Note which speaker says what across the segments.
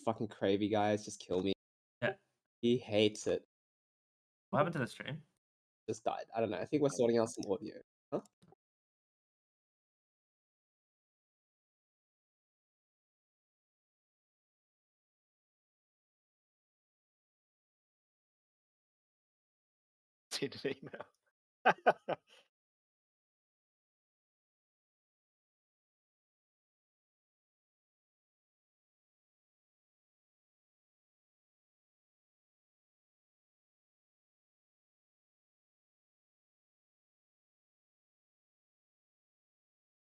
Speaker 1: fucking Cravey guys just kill me.
Speaker 2: Yeah.
Speaker 1: He hates it.
Speaker 2: What happened to the stream?
Speaker 1: Just died. I don't know. I think we're sorting out some audio. Huh?
Speaker 3: Send an email.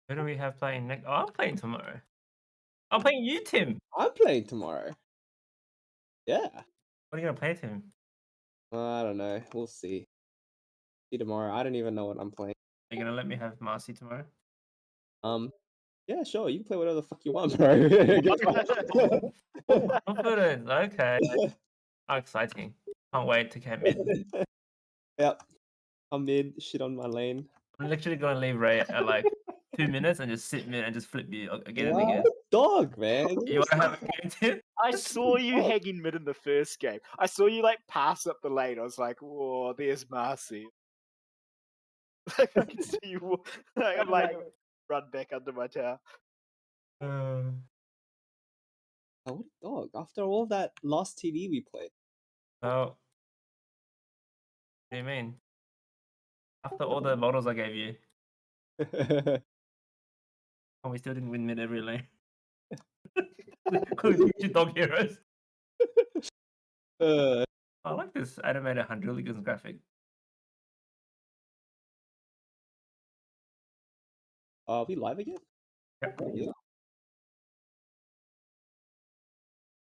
Speaker 2: Who do we have playing next? Oh, I'm playing tomorrow. I'm playing you, Tim.
Speaker 1: I'm playing tomorrow. Yeah.
Speaker 2: What are you gonna play, Tim?
Speaker 1: I don't know. We'll see. See tomorrow. I don't even know what I'm playing.
Speaker 2: Are you gonna let me have Marcy tomorrow?
Speaker 1: Yeah, sure. You can play whatever the fuck you want, bro.
Speaker 2: Confidence. Okay. How exciting! Can't wait to camp mid.
Speaker 1: Yep. I'm mid. Shit on my lane.
Speaker 2: I'm literally gonna leave Ray at like 2 minutes and just sit mid and just flip you again and again.
Speaker 1: Dog, man.
Speaker 2: You wanna have a game, Tim?
Speaker 3: I saw you hanging mid in the first game. I saw you like pass up the lane. I was like, whoa, there's Marcy. I can see you. I'm like, run back under my tower.
Speaker 1: Oh, what a dog. After all that last TD we played.
Speaker 2: Oh. What do you mean? After all the models I gave you, and we still didn't win mid every lane. Could we teach dog heroes? I like this animated Hundreds graphic.
Speaker 1: Are we live again?
Speaker 2: Yep.
Speaker 1: Yeah.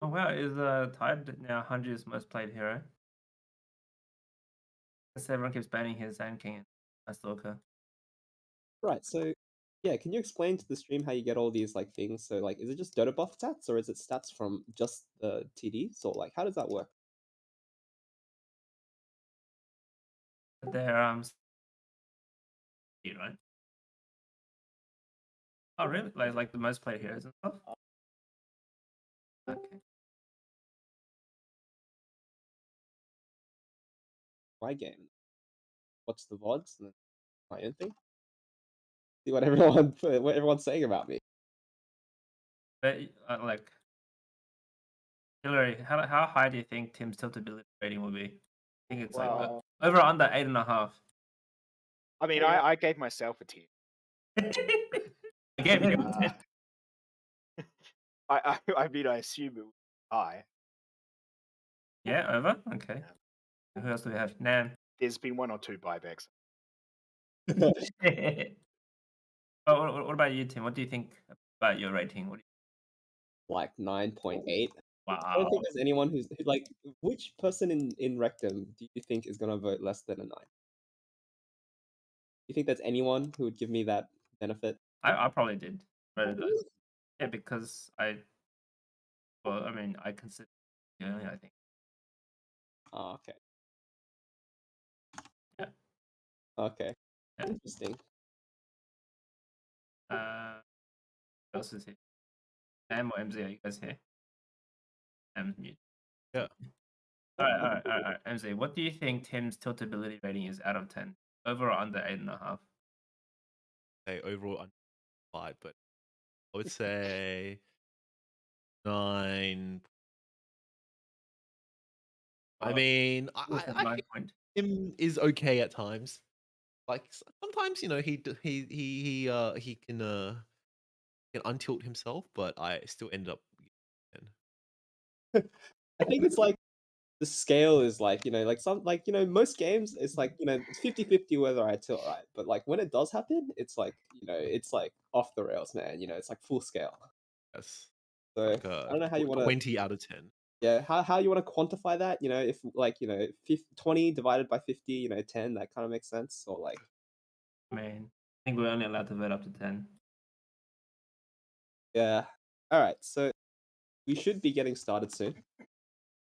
Speaker 2: Oh wow, is Tide now 100's most played hero? Because everyone keeps banning his Sand King and Stalker.
Speaker 1: Right, so yeah, can you explain to the stream how you get all these like things? So like, is it just Dota buff stats, or is it stats from just the TDs, or like how does that work?
Speaker 2: They're right? Oh really? Like the most played heroes and stuff? Okay.
Speaker 1: My game. Watch the VODs and then my own thing. See what everyone's saying about me.
Speaker 2: But like Hillary, how high do you think Tim's tiltability rating will be? I think it's like over or under 8.5.
Speaker 3: I mean, I gave myself a 10.
Speaker 2: I gave you a 10.
Speaker 3: I mean, I assume it was high.
Speaker 2: Yeah, over? Okay.
Speaker 3: Yeah.
Speaker 2: Who else do we have? Nan.
Speaker 3: There's been 1 or 2 buybacks.
Speaker 2: Oh, what about you, Tim? What do you think about your rating? What do
Speaker 1: Like 9.8.
Speaker 2: Wow.
Speaker 1: I don't think there's anyone who's like, which person in Rectum do you think is gonna vote less than a 9? You think there's anyone who would give me that benefit?
Speaker 2: I probably did. Yeah, because I consider early, I think.
Speaker 1: Oh, okay.
Speaker 2: Yeah.
Speaker 1: Okay.
Speaker 2: Yeah.
Speaker 1: Interesting.
Speaker 2: What else is here? Sam or MZ, are you guys here? Sam's mute.
Speaker 4: Yeah.
Speaker 2: All right. MZ, what do you think Tim's tiltability rating is out of 10? Over or under 8.5?
Speaker 4: Say overall under 5, but I would say 9. I mean, I think Tim is okay at times. Like sometimes, you know, he can untilt himself, but I still end up.
Speaker 1: I think it's like the scale is like, you know, like some like, you know, most games it's like, you know, it's 50-50 whether I tilt, right? But like when it does happen, it's like, you know, it's like off the rails, man. You know, it's like full scale.
Speaker 4: Yes.
Speaker 1: So
Speaker 4: Like
Speaker 1: I don't know how you want to
Speaker 4: 20 out of 10.
Speaker 1: Yeah, how you want to quantify that? You know, if like, you know, 20 divided by 50, you know, 10, that kind of makes sense. Or like,
Speaker 2: I mean, I think we're only allowed to vote up to 10.
Speaker 1: yeah. All right, so we should be getting started soon.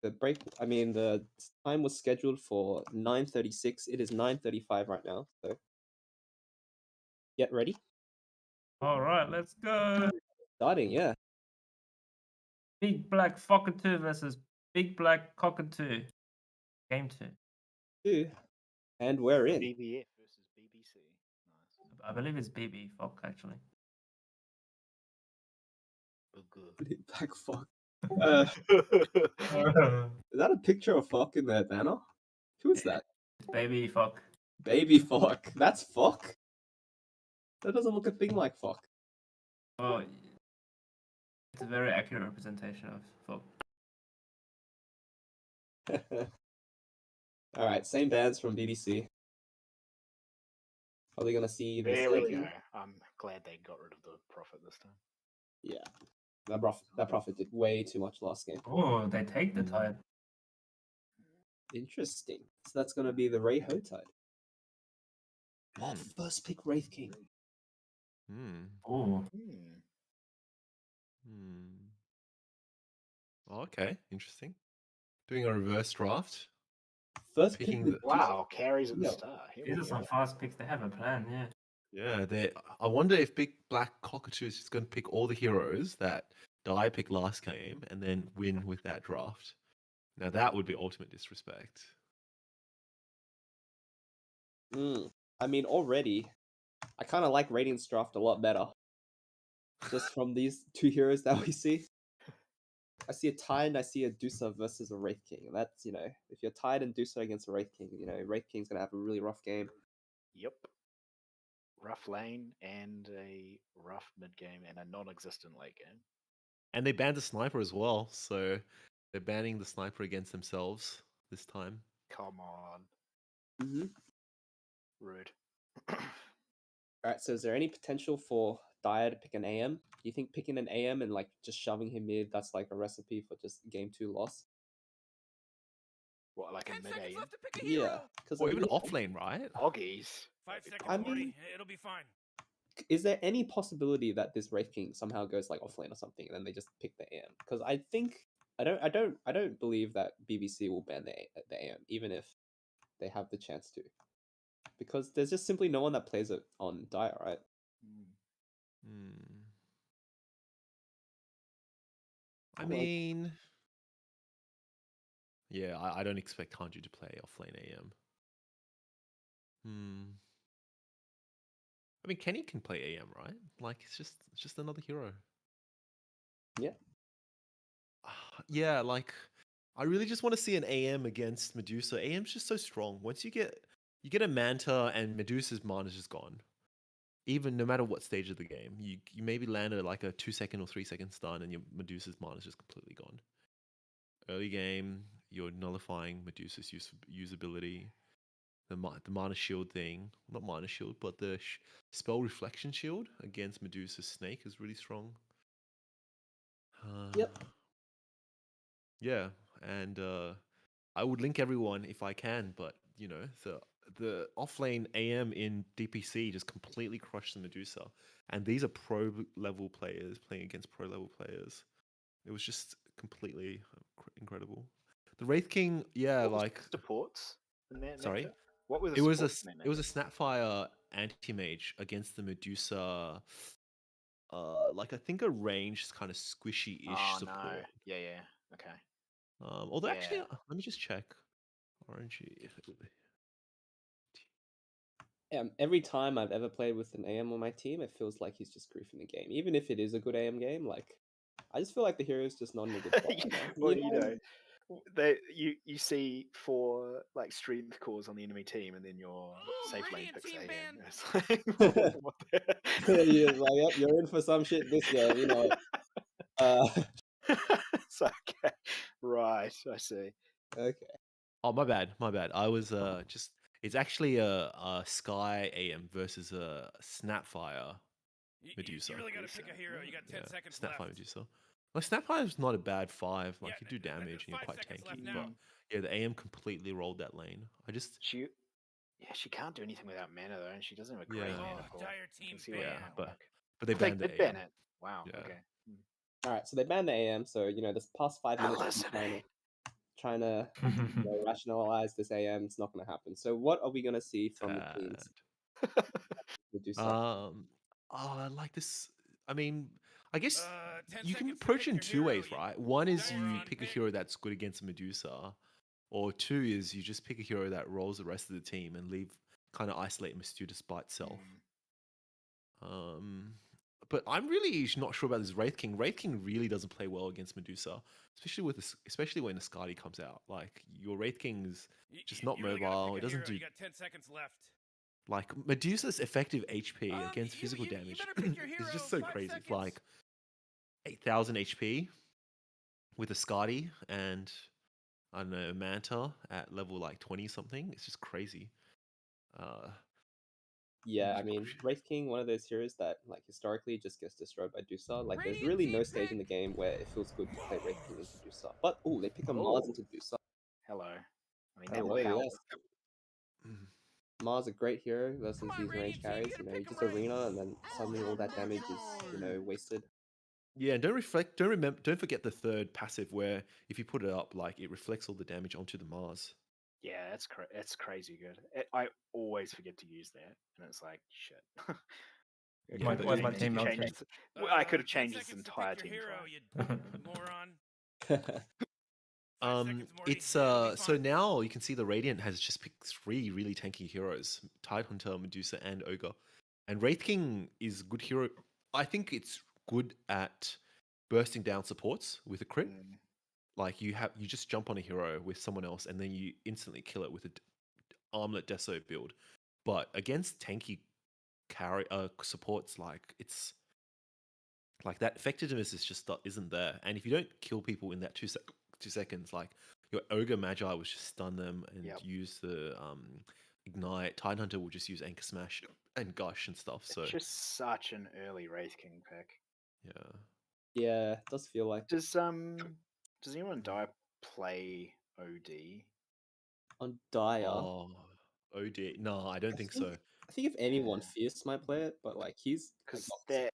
Speaker 1: The time was scheduled for 9:36. It is 9:35 right now. So get ready.
Speaker 2: All right, let's go.
Speaker 1: Starting, yeah.
Speaker 2: BigBlackFokatoo versus BigBlackCockatoo. Game 2.
Speaker 1: Two. And we're in.
Speaker 3: BBF versus BBC. Nice.
Speaker 2: I believe it's BB Fock actually.
Speaker 3: Good.
Speaker 1: Black fuck. Is that a picture of fuck in their banner? Who is that?
Speaker 2: It's Baby Fock.
Speaker 1: Baby fuck. That's fuck? That doesn't look a thing like fuck.
Speaker 2: Oh, it's a very accurate representation of Fock.
Speaker 1: Alright, same bands from BBC. Are we gonna see the
Speaker 3: There we
Speaker 1: same?
Speaker 3: go. I'm glad they got rid of the profit this time.
Speaker 1: Yeah. That prophet did way too much last game.
Speaker 2: Oh, they take the tide.
Speaker 1: Interesting. So that's gonna be the Ray Ho tide. Oh, first pick Wraith King.
Speaker 2: Oh,
Speaker 4: Okay, interesting. Doing a reverse draft.
Speaker 1: First
Speaker 4: Picking
Speaker 1: pick.
Speaker 4: the-
Speaker 3: Wow, carries at the
Speaker 1: Yeah.
Speaker 3: start. Here
Speaker 2: these
Speaker 3: we
Speaker 2: are some
Speaker 3: go.
Speaker 2: fast picks. They have a plan, yeah.
Speaker 4: Yeah, they. I wonder if BigBlackCockatoo is just going to pick all the heroes that Dai picked last game and then win with that draft. Now that would be ultimate disrespect.
Speaker 1: I mean, already, I kind of like Radiant's draft a lot better. Just from these two heroes that we see. I see a Tide and I see a Dusa versus a Wraith King. And that's, if you're Tide and Dusa against a Wraith King, Wraith King's going to have a really rough game.
Speaker 3: Yep. Rough lane and a rough mid game and a non-existent late game.
Speaker 4: And they banned the sniper as well, so they're banning the sniper against themselves this time.
Speaker 3: Come on.
Speaker 1: Mm-hmm.
Speaker 3: Rude.
Speaker 1: Alright, so is there any potential for Dyer to pick an AM? Do you think picking an AM and just shoving him mid, that's like a recipe for just game 2 loss?
Speaker 3: What, like a mid AM?
Speaker 1: Yeah. Because
Speaker 4: Or even off lane, right?
Speaker 3: Oggies.
Speaker 5: 5 seconds,
Speaker 1: I mean-
Speaker 5: Marty. It'll be fine.
Speaker 1: is there any possibility that this Wraith King somehow goes offlane or something and then they just pick the AM? Because I think I don't believe that BBC will ban the AM, even if they have the chance to. Because there's just simply no one that plays it on Dire, right?
Speaker 4: I mean, yeah, I don't expect Hanju to play offlane AM. I mean, Kenny can play AM, right? Like, it's just another hero.
Speaker 1: Yeah.
Speaker 4: Yeah, like, I really just want to see an AM against Medusa. AM's just so strong. Once you get a Manta and Medusa's mana's just gone. Even no matter what stage of the game, you maybe landed like a 2-second or 3-second stun, and your Medusa's mana's just completely gone. Early game, you're nullifying Medusa's usability. The mana shield thing, not mana shield, but the spell reflection shield against Medusa's snake is really strong.
Speaker 1: Yep.
Speaker 4: Yeah, and I would link everyone if I can, but the offlane AM in DPC just completely crushed the Medusa, and these are pro level players playing against pro level players. It was just completely incredible. The Wraith King, yeah,
Speaker 3: What was
Speaker 4: like
Speaker 3: the supports in that
Speaker 4: sorry.
Speaker 3: matchup? What were the
Speaker 4: It was
Speaker 3: supports in that
Speaker 4: a
Speaker 3: matchup?
Speaker 4: Snapfire anti-mage against the Medusa. Like I think a ranged kind of squishy-ish support.
Speaker 3: No. Yeah. Okay.
Speaker 4: Although actually,
Speaker 3: Yeah.
Speaker 4: let me just check. RNG.
Speaker 1: Every time I've ever played with an AM on my team, it feels like he's just goofing the game. Even if it is a good AM game, I just feel like the hero's just not in a good spot right now.
Speaker 3: Well, you see 4 strength cores on the enemy team, and then your safe lane
Speaker 5: Radiant
Speaker 3: picks
Speaker 5: team
Speaker 3: AM.
Speaker 5: ban.
Speaker 3: It's like, what the-
Speaker 1: He is like, yep, you're in for some shit this game,
Speaker 3: It's okay. Right, I see.
Speaker 1: Okay.
Speaker 4: Oh, my bad. I was just. It's actually a Sky AM versus a Snapfire Medusa.
Speaker 5: You really gotta pick a hero. You got 10 seconds
Speaker 4: Snapfire
Speaker 5: left.
Speaker 4: Medusa. Like Snapfire is not a bad 5. Like
Speaker 5: Yeah,
Speaker 4: you do damage and you're
Speaker 5: 5
Speaker 4: quite
Speaker 5: seconds left
Speaker 4: tanky.
Speaker 5: now.
Speaker 4: But yeah, the AM completely rolled that lane.
Speaker 3: She can't do anything without mana though, and she doesn't have a great
Speaker 4: Yeah.
Speaker 3: mana
Speaker 5: Oh,
Speaker 3: pool.
Speaker 5: Dire
Speaker 3: You
Speaker 5: team
Speaker 3: can see
Speaker 5: ban.
Speaker 3: why
Speaker 4: Yeah,
Speaker 3: it won't
Speaker 4: but
Speaker 3: work.
Speaker 4: they
Speaker 3: They
Speaker 4: banned the
Speaker 3: did ban
Speaker 4: AM.
Speaker 3: it. Wow.
Speaker 4: Yeah.
Speaker 3: Okay.
Speaker 1: All right, so they banned the AM. So this past 5 minutes, I'm trying to rationalize this AM. It's not going to happen. So what are we going to see from the teams? Medusa.
Speaker 4: Like this. I mean, I guess
Speaker 5: 10
Speaker 4: you can
Speaker 5: seconds to
Speaker 4: approach
Speaker 5: pick
Speaker 4: it in
Speaker 5: your
Speaker 4: two
Speaker 5: hero.
Speaker 4: ways,
Speaker 5: You
Speaker 4: right? One is you
Speaker 5: moron.
Speaker 4: pick a
Speaker 5: Pick.
Speaker 4: hero that's good against a Medusa, or two is you just pick a hero that rolls the rest of the team and leave kind of isolate Medusa by itself. But I'm really not sure about this Wraith King. Wraith King really doesn't play well against Medusa, especially when Ascari comes out. Like your Wraith King's just not
Speaker 5: You really gotta
Speaker 4: mobile.
Speaker 5: pick
Speaker 4: It
Speaker 5: a
Speaker 4: doesn't
Speaker 5: hero.
Speaker 4: do
Speaker 5: You got 10 seconds left.
Speaker 4: like Medusa's effective HP against
Speaker 5: You,
Speaker 4: physical
Speaker 5: you
Speaker 4: damage
Speaker 5: better pick your hero.
Speaker 4: is just so
Speaker 5: 5
Speaker 4: crazy. It's
Speaker 5: seconds.
Speaker 4: like 8,000 HP with Ascari and I don't know Manta at level like 20 something. It's just crazy.
Speaker 1: Yeah, I mean, Wraith King, one of those heroes that like historically just gets destroyed by Dusa. Like, there's
Speaker 5: Radiant
Speaker 1: really
Speaker 5: team
Speaker 1: no stage in the
Speaker 5: pick.
Speaker 1: game where it feels good to play Wraith King into Dusa. But oh, they pick a Mars
Speaker 3: Oh.
Speaker 1: into Dusa.
Speaker 3: Hello. I mean,
Speaker 1: Hello,
Speaker 3: that power.
Speaker 1: yes. Mars a great hero versus
Speaker 5: Come on,
Speaker 1: these range
Speaker 5: Radiant team,
Speaker 1: carries.
Speaker 5: you
Speaker 1: You know,
Speaker 5: gotta
Speaker 1: you
Speaker 5: pick a
Speaker 1: just
Speaker 5: Wraith.
Speaker 1: arena and then suddenly all that damage is, you know, wasted.
Speaker 4: Yeah, and don't forget the third passive where if you put it up, like it reflects all the damage onto the Mars.
Speaker 3: Yeah, that's crazy good. I always forget to use that, and it's like shit.
Speaker 4: Yeah, but
Speaker 2: Why's my
Speaker 4: you
Speaker 2: team
Speaker 4: can
Speaker 2: melting?
Speaker 4: change
Speaker 3: Well, I could have
Speaker 5: 10
Speaker 3: changed this
Speaker 5: seconds to
Speaker 3: entire
Speaker 5: pick your
Speaker 3: team
Speaker 5: hero,
Speaker 3: fight.
Speaker 5: you moron. 5 seconds, Morty.
Speaker 4: It's
Speaker 5: It'll be
Speaker 4: so
Speaker 5: fine.
Speaker 4: now you can see the Radiant has just picked three really tanky heroes: Tidehunter, Medusa, and Ogre. And Wraith King is a good hero. I think it's good at bursting down supports with a crit. Like you just jump on a hero with someone else and then you instantly kill it with a armlet deso build. But against tanky carry supports, like it's like that effectiveness is just isn't there. And if you don't kill people in that 2 seconds, like your Ogre Magi will just stun them and
Speaker 3: Yep.
Speaker 4: use the ignite. Tidehunter will just use Anchor Smash and Gush and stuff. So
Speaker 3: It's just such an early Wraith King pick.
Speaker 4: yeah.
Speaker 1: Yeah, it does feel like
Speaker 3: Does anyone play OD?
Speaker 1: on Dire.
Speaker 4: Oh, OD. No, I don't think so.
Speaker 1: I think if anyone,
Speaker 3: Yeah.
Speaker 1: Fierce might play it, but like he's like,
Speaker 3: Because that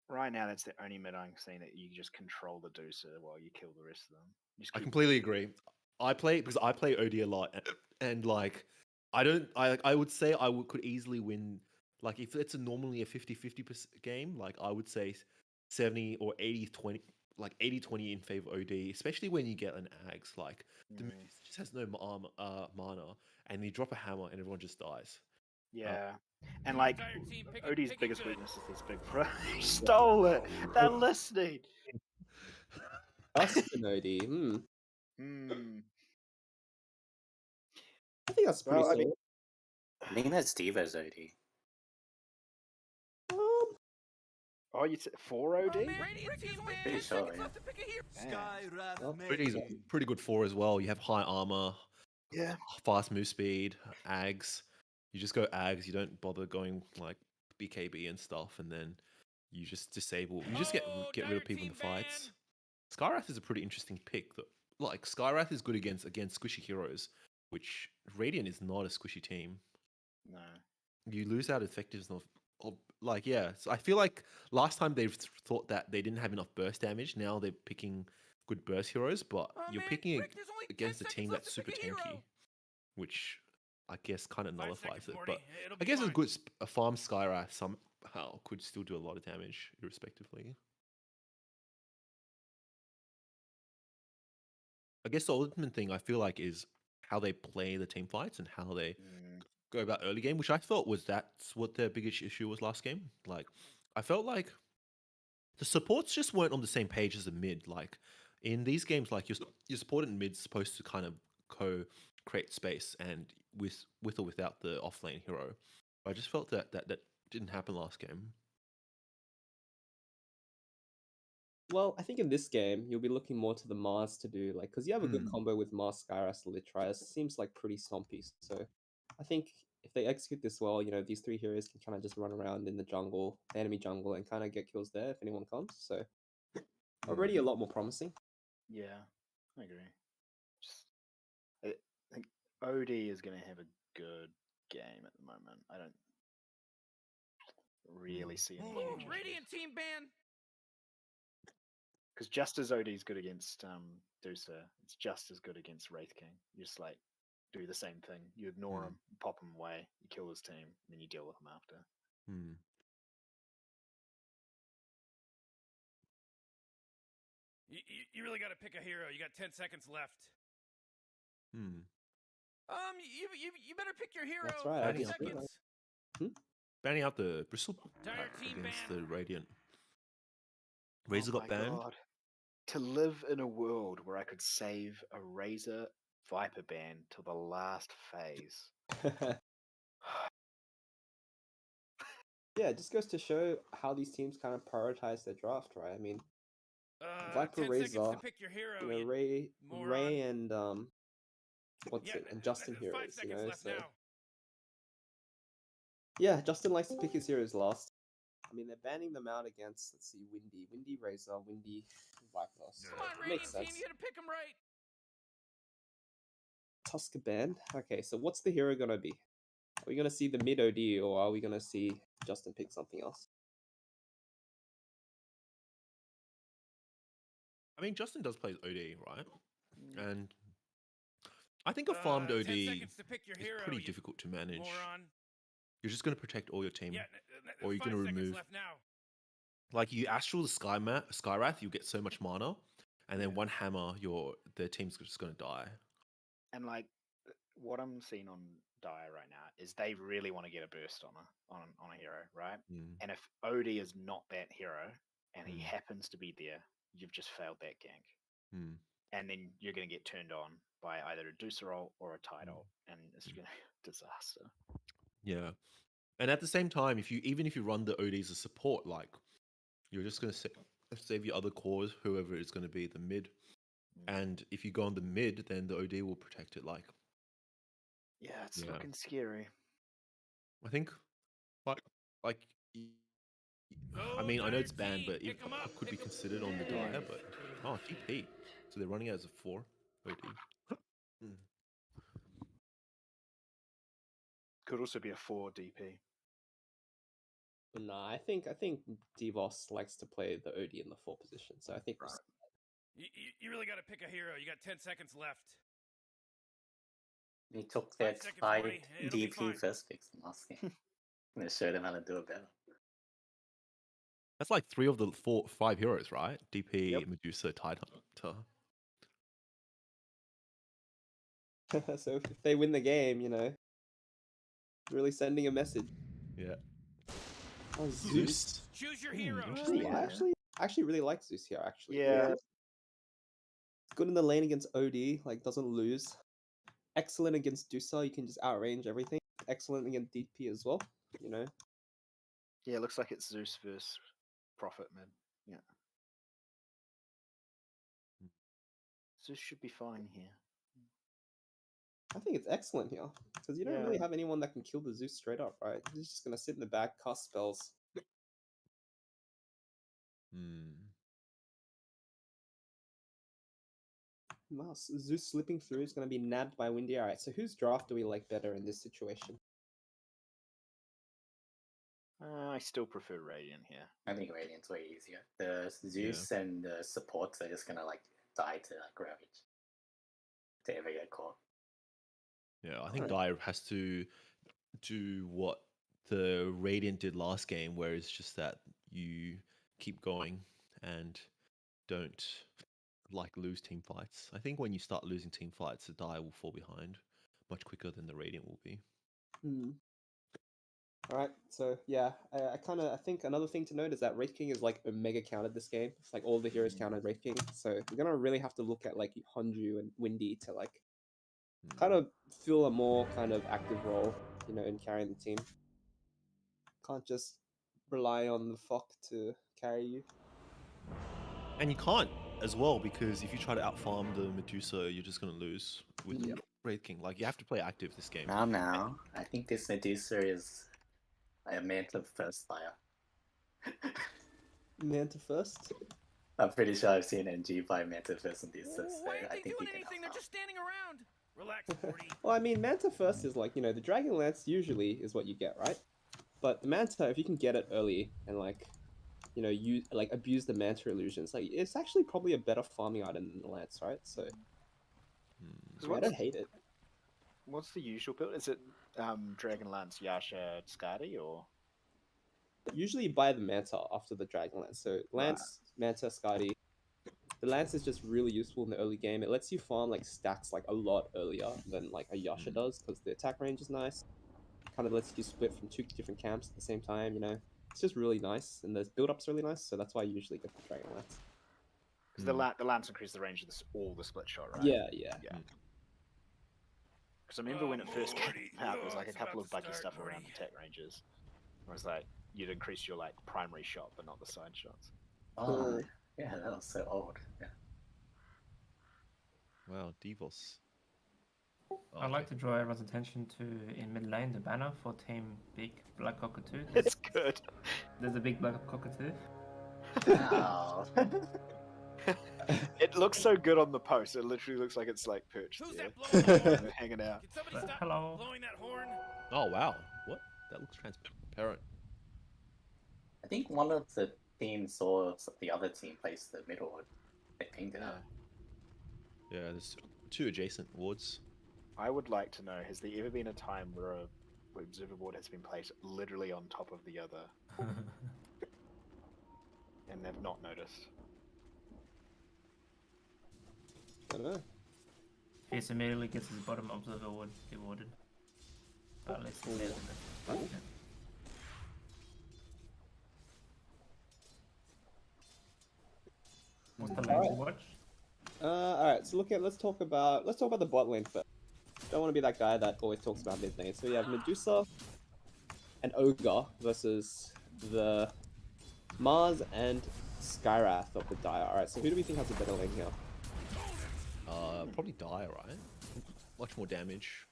Speaker 3: right now that's the only mid I'm seeing that you just control the Deucer while you kill the rest of them. You just
Speaker 4: I
Speaker 3: keep
Speaker 4: completely agree. I play OD a lot, and like I would say could easily win. Like if it's normally a 50-50 game, like I would say 70 or 80-20, like 80-20 in favor of OD, especially when you get an Axe. Like the Medusa just has no mana, and you drop a hammer and everyone just dies.
Speaker 3: Yeah. And like
Speaker 5: Entire team, pick
Speaker 3: OD's
Speaker 5: it
Speaker 3: biggest
Speaker 5: good.
Speaker 3: weakness is this big bro. He stole it. They're listening.
Speaker 1: Dust and OD. I think that's pretty
Speaker 3: Well, I
Speaker 1: solid.
Speaker 3: mean,
Speaker 6: I think that's Devo's OD.
Speaker 3: oh, you said 4 OD?
Speaker 5: Radiant team, only
Speaker 6: Pretty
Speaker 5: 10
Speaker 6: sure,
Speaker 5: seconds
Speaker 6: yeah.
Speaker 5: left to pick a hero.
Speaker 1: Well,
Speaker 4: Pretty good 4 as well. You have high armor,
Speaker 3: Yeah.
Speaker 4: fast move speed, Ags. You just go Ags. You don't bother going like BKB and stuff, and then you just disable. You just get rid of people in the fights. Skywrath is a pretty interesting pick. That like Skywrath is good against squishy heroes, which Radiant is not a squishy team.
Speaker 3: No.
Speaker 4: You lose out effectiveness of like yeah. So I feel like last time they thought that they didn't have enough burst damage. Now they're picking good burst heroes, but you're picking against a team that's super tanky, which I guess kind of nullifies it. But I guess a farm Skywrath somehow could still do a lot of damage, irrespectively. I guess the ultimate thing I feel like is how they play the team fights and how they go about early game, which I felt that's what their biggest issue was last game. Like, I felt like the supports just weren't on the same page as the mid. Like, in these games, like your support and mid's supposed to kind of create space, and with or without the offlane hero. I just felt that didn't happen last game.
Speaker 1: Well, I think in this game you'll be looking more to the Mars to do like because you have a good combo with Mars, Skyras, Litrias. Seems like pretty stompy. So I think if they execute this well, you know these three heroes can kind of just run around in the jungle, the enemy jungle, and kind of get kills there if anyone comes. So already a lot more promising.
Speaker 3: Yeah, I agree. I think OD is going to have a good game at the moment. I don't really see any huge
Speaker 5: Radiant team ban.
Speaker 3: because just as OD is good against Dusa, it's just as good against Wraith King. You just like do the same thing. You ignore him, pop him away, you kill his team, and then you deal with him after.
Speaker 5: You really got to pick a hero. You got 10 seconds left.
Speaker 4: Hmm.
Speaker 5: You better pick your hero.
Speaker 1: That's right. I
Speaker 5: 30
Speaker 4: just
Speaker 1: realized.
Speaker 5: seconds.
Speaker 4: Banning out the Bristle
Speaker 5: Entire team
Speaker 4: against
Speaker 5: ban.
Speaker 4: the Radiant. Razor
Speaker 3: Oh
Speaker 4: got
Speaker 3: my
Speaker 4: banned.
Speaker 3: God. To live in a world where I could save a Razor Viper ban till the last phase.
Speaker 1: Yeah, it just goes to show how these teams kind of prioritize their draft, right? I mean, Viper
Speaker 5: 10 seconds
Speaker 1: Razor,
Speaker 5: to pick your hero.
Speaker 1: you know,
Speaker 5: you
Speaker 1: Ray
Speaker 5: moron.
Speaker 1: and what's
Speaker 5: Yeah,
Speaker 1: it, and Justin
Speaker 5: 5
Speaker 1: heroes, you
Speaker 5: seconds
Speaker 1: know.
Speaker 5: left
Speaker 1: So
Speaker 5: now.
Speaker 1: yeah, Justin likes to pick his heroes last. I mean, they're banning them out against, let's see, Windy Razor, Windy Viper. So
Speaker 5: Come on,
Speaker 1: it makes
Speaker 5: Radiant team,
Speaker 1: sense.
Speaker 5: you gotta pick them right.
Speaker 1: Tusker banned. Okay, so what's the hero gonna be? Are we gonna see the mid OD, or are we gonna see Justin pick something else?
Speaker 4: I mean, Justin does play OD, right?
Speaker 3: Mm.
Speaker 4: And I think a farmed
Speaker 5: 10
Speaker 4: OD
Speaker 5: seconds to pick your
Speaker 4: is
Speaker 5: hero.
Speaker 4: pretty
Speaker 5: you
Speaker 4: difficult to manage.
Speaker 5: moron.
Speaker 4: You're just going to protect all your team,
Speaker 5: Yeah,
Speaker 4: or you're
Speaker 5: 5
Speaker 4: going to
Speaker 5: seconds
Speaker 4: remove.
Speaker 5: left now.
Speaker 4: Like you Astral the Skywrath, you get so much mana, and then
Speaker 3: Yeah.
Speaker 4: one hammer, the team's just going to die.
Speaker 3: And like what I'm seeing on Dire right now is they really want to get a burst on a hero, right?
Speaker 4: Mm.
Speaker 3: And if Odie is not that hero and he
Speaker 4: Mm.
Speaker 3: happens to be there, you've just failed that gank.
Speaker 4: Mm.
Speaker 3: And then you're going to get turned on by either a Deucer ult or a Tide ult, and it's
Speaker 4: Mm.
Speaker 3: going to be a disaster.
Speaker 4: Yeah, and at the same time, even if you run the OD as a support, like you're just going to save your other cores, whoever it's going to be, the mid. And if you go on the mid, then the OD will protect it. Like,
Speaker 3: Yeah, it's
Speaker 4: yeah.
Speaker 3: looking scary.
Speaker 4: I think, like, like. I mean, I know it's banned, but it could be considered on the Dire. But oh, GP. So they're running it as a 4 OD. Mm.
Speaker 3: Could also be a 4 DP.
Speaker 1: But nah, I think Devos likes to play the OD in the 4 position, so I think we'll
Speaker 3: Right.
Speaker 5: You really got to pick a hero. You got 10 seconds left.
Speaker 6: He took
Speaker 5: 5
Speaker 6: that
Speaker 5: seconds,
Speaker 6: 5
Speaker 5: Morty. It'll be
Speaker 6: DP
Speaker 5: fine.
Speaker 6: first picks last game. I'm gonna show them how to do it better.
Speaker 4: That's like 3 of the 5 heroes, right? DP,
Speaker 3: Yep.
Speaker 4: Medusa, Tidehunter.
Speaker 1: so if they win the game, you know, really sending a message.
Speaker 4: Yeah.
Speaker 1: Oh, Zeus.
Speaker 5: Choose your
Speaker 4: Ooh,
Speaker 5: hero.
Speaker 4: interesting.
Speaker 1: I actually really like Zeus here. Actually,
Speaker 3: Yeah.
Speaker 1: good in the lane against OD, like doesn't lose. Excellent against Dusa, you can just outrange everything. Excellent against DP as well. You know,
Speaker 3: Yeah, it looks like it's Zeus versus Prophet mid. Yeah. Zeus should be fine here.
Speaker 1: I think it's excellent here because you don't
Speaker 3: Yeah.
Speaker 1: really have anyone that can kill the Zeus straight up, right? He's just gonna sit in the back, cast spells.
Speaker 4: Hmm.
Speaker 1: Mouse Zeus slipping through is gonna be nabbed by Windy. Alright, so whose draft do we like better in this situation?
Speaker 3: I still prefer Radiant here.
Speaker 6: I think Radiant's way easier. The Zeus and the supports are just gonna like die to like Ravage. If they ever get caught.
Speaker 4: Yeah, I think
Speaker 1: Alright.
Speaker 4: Dire has to do what the Radiant did last game, where it's just that you keep going and don't like lose team fights. I think when you start losing team fights, the Dire will fall behind much quicker than the Radiant will be.
Speaker 1: Alright, so yeah, I think another thing to note is that Wraith King is like Omega countered this game. It's like all the heroes countered Wraith King, so we're gonna really have to look at like Honju and Windy to like kind of feel a more kind of active role, you know, in carrying the team. Can't just rely on the Fok to carry you.
Speaker 4: And you can't as well, because if you try to outfarm the Medusa, you're just going to lose with
Speaker 1: Yep.
Speaker 4: Wraith King. Like, you have to play active this game.
Speaker 6: Now, I think this Medusa is a Manta first player.
Speaker 1: Manta first.
Speaker 6: I'm pretty sure I've seen NG buy Manta first and Medusa, so
Speaker 5: Why aren't
Speaker 6: I
Speaker 5: they
Speaker 6: think
Speaker 5: doing
Speaker 6: he can
Speaker 5: anything? They're
Speaker 6: outfarm.
Speaker 5: just standing around. Relax, Morty.
Speaker 1: Well, I mean, Manta first is like, you know, the Dragon Lance usually is what you get, right? But the Manta, if you can get it early and like, you know, you like abuse the Manta illusions, like it's actually probably a better farming item than the Lance, right? So yeah, I don't hate it.
Speaker 3: What's the usual build? Is it Dragonlance, Yasha, Skadi, or
Speaker 1: Usually you buy the Manta after the Dragon Lance. So Lance, Manta, Skadi, The lance is just really useful in the early game. It lets you farm like stacks like a lot earlier than like a Yasha does because the attack range is nice. Kind of lets you split from 2 different camps at the same time. You know, it's just really nice, and the build up's really nice. So that's why I usually get the Dragon Lance.
Speaker 3: Because the lance increases the range of all the split shot, right?
Speaker 1: Yeah.
Speaker 3: Because I remember when it first came
Speaker 5: Alrighty,
Speaker 3: out, there was like a
Speaker 5: it's
Speaker 3: couple
Speaker 5: about
Speaker 3: of
Speaker 5: to
Speaker 3: buggy
Speaker 5: start,
Speaker 3: stuff around
Speaker 5: Morty.
Speaker 3: the attack ranges. Where it's like you'd increase your like primary shot, but not the side shots.
Speaker 6: Oh, yeah, that was so old. Yeah.
Speaker 4: Wow, Divos. Oh,
Speaker 2: I'd like to
Speaker 4: okay.
Speaker 2: draw everyone's attention to in mid lane the banner for Team BigBlackCockatoo.
Speaker 3: It's good.
Speaker 2: There's a BigBlackCockatoo.
Speaker 6: Wow.
Speaker 3: It looks so good on the post. It literally looks like it's like perched
Speaker 5: Who's
Speaker 3: there,
Speaker 5: that blowing that horn?
Speaker 3: hanging out.
Speaker 5: Can somebody
Speaker 2: But
Speaker 5: stop
Speaker 2: hello.
Speaker 5: blowing that horn?
Speaker 4: Oh wow, what? That looks transparent.
Speaker 6: I think one of the teams saw the other team place the middle. They pinged it up.
Speaker 4: Yeah, there's 2 adjacent wards.
Speaker 3: I would like to know: has there ever been a time where a observer board has been placed literally on top of the other, and they've not noticed?
Speaker 1: I don't know.
Speaker 2: Fierce immediately gets his bottom observer ward rewarded. But at least he's there. What's the lane to watch?
Speaker 1: All right. So let's talk about the bot lane first. Don't want to be that guy that always talks about mid lane. So we have Medusa and Ogre versus the Mars and Skywrath of the Dire. All right. So who do we think has a better lane here?
Speaker 4: Probably Dire, right? Much more damage.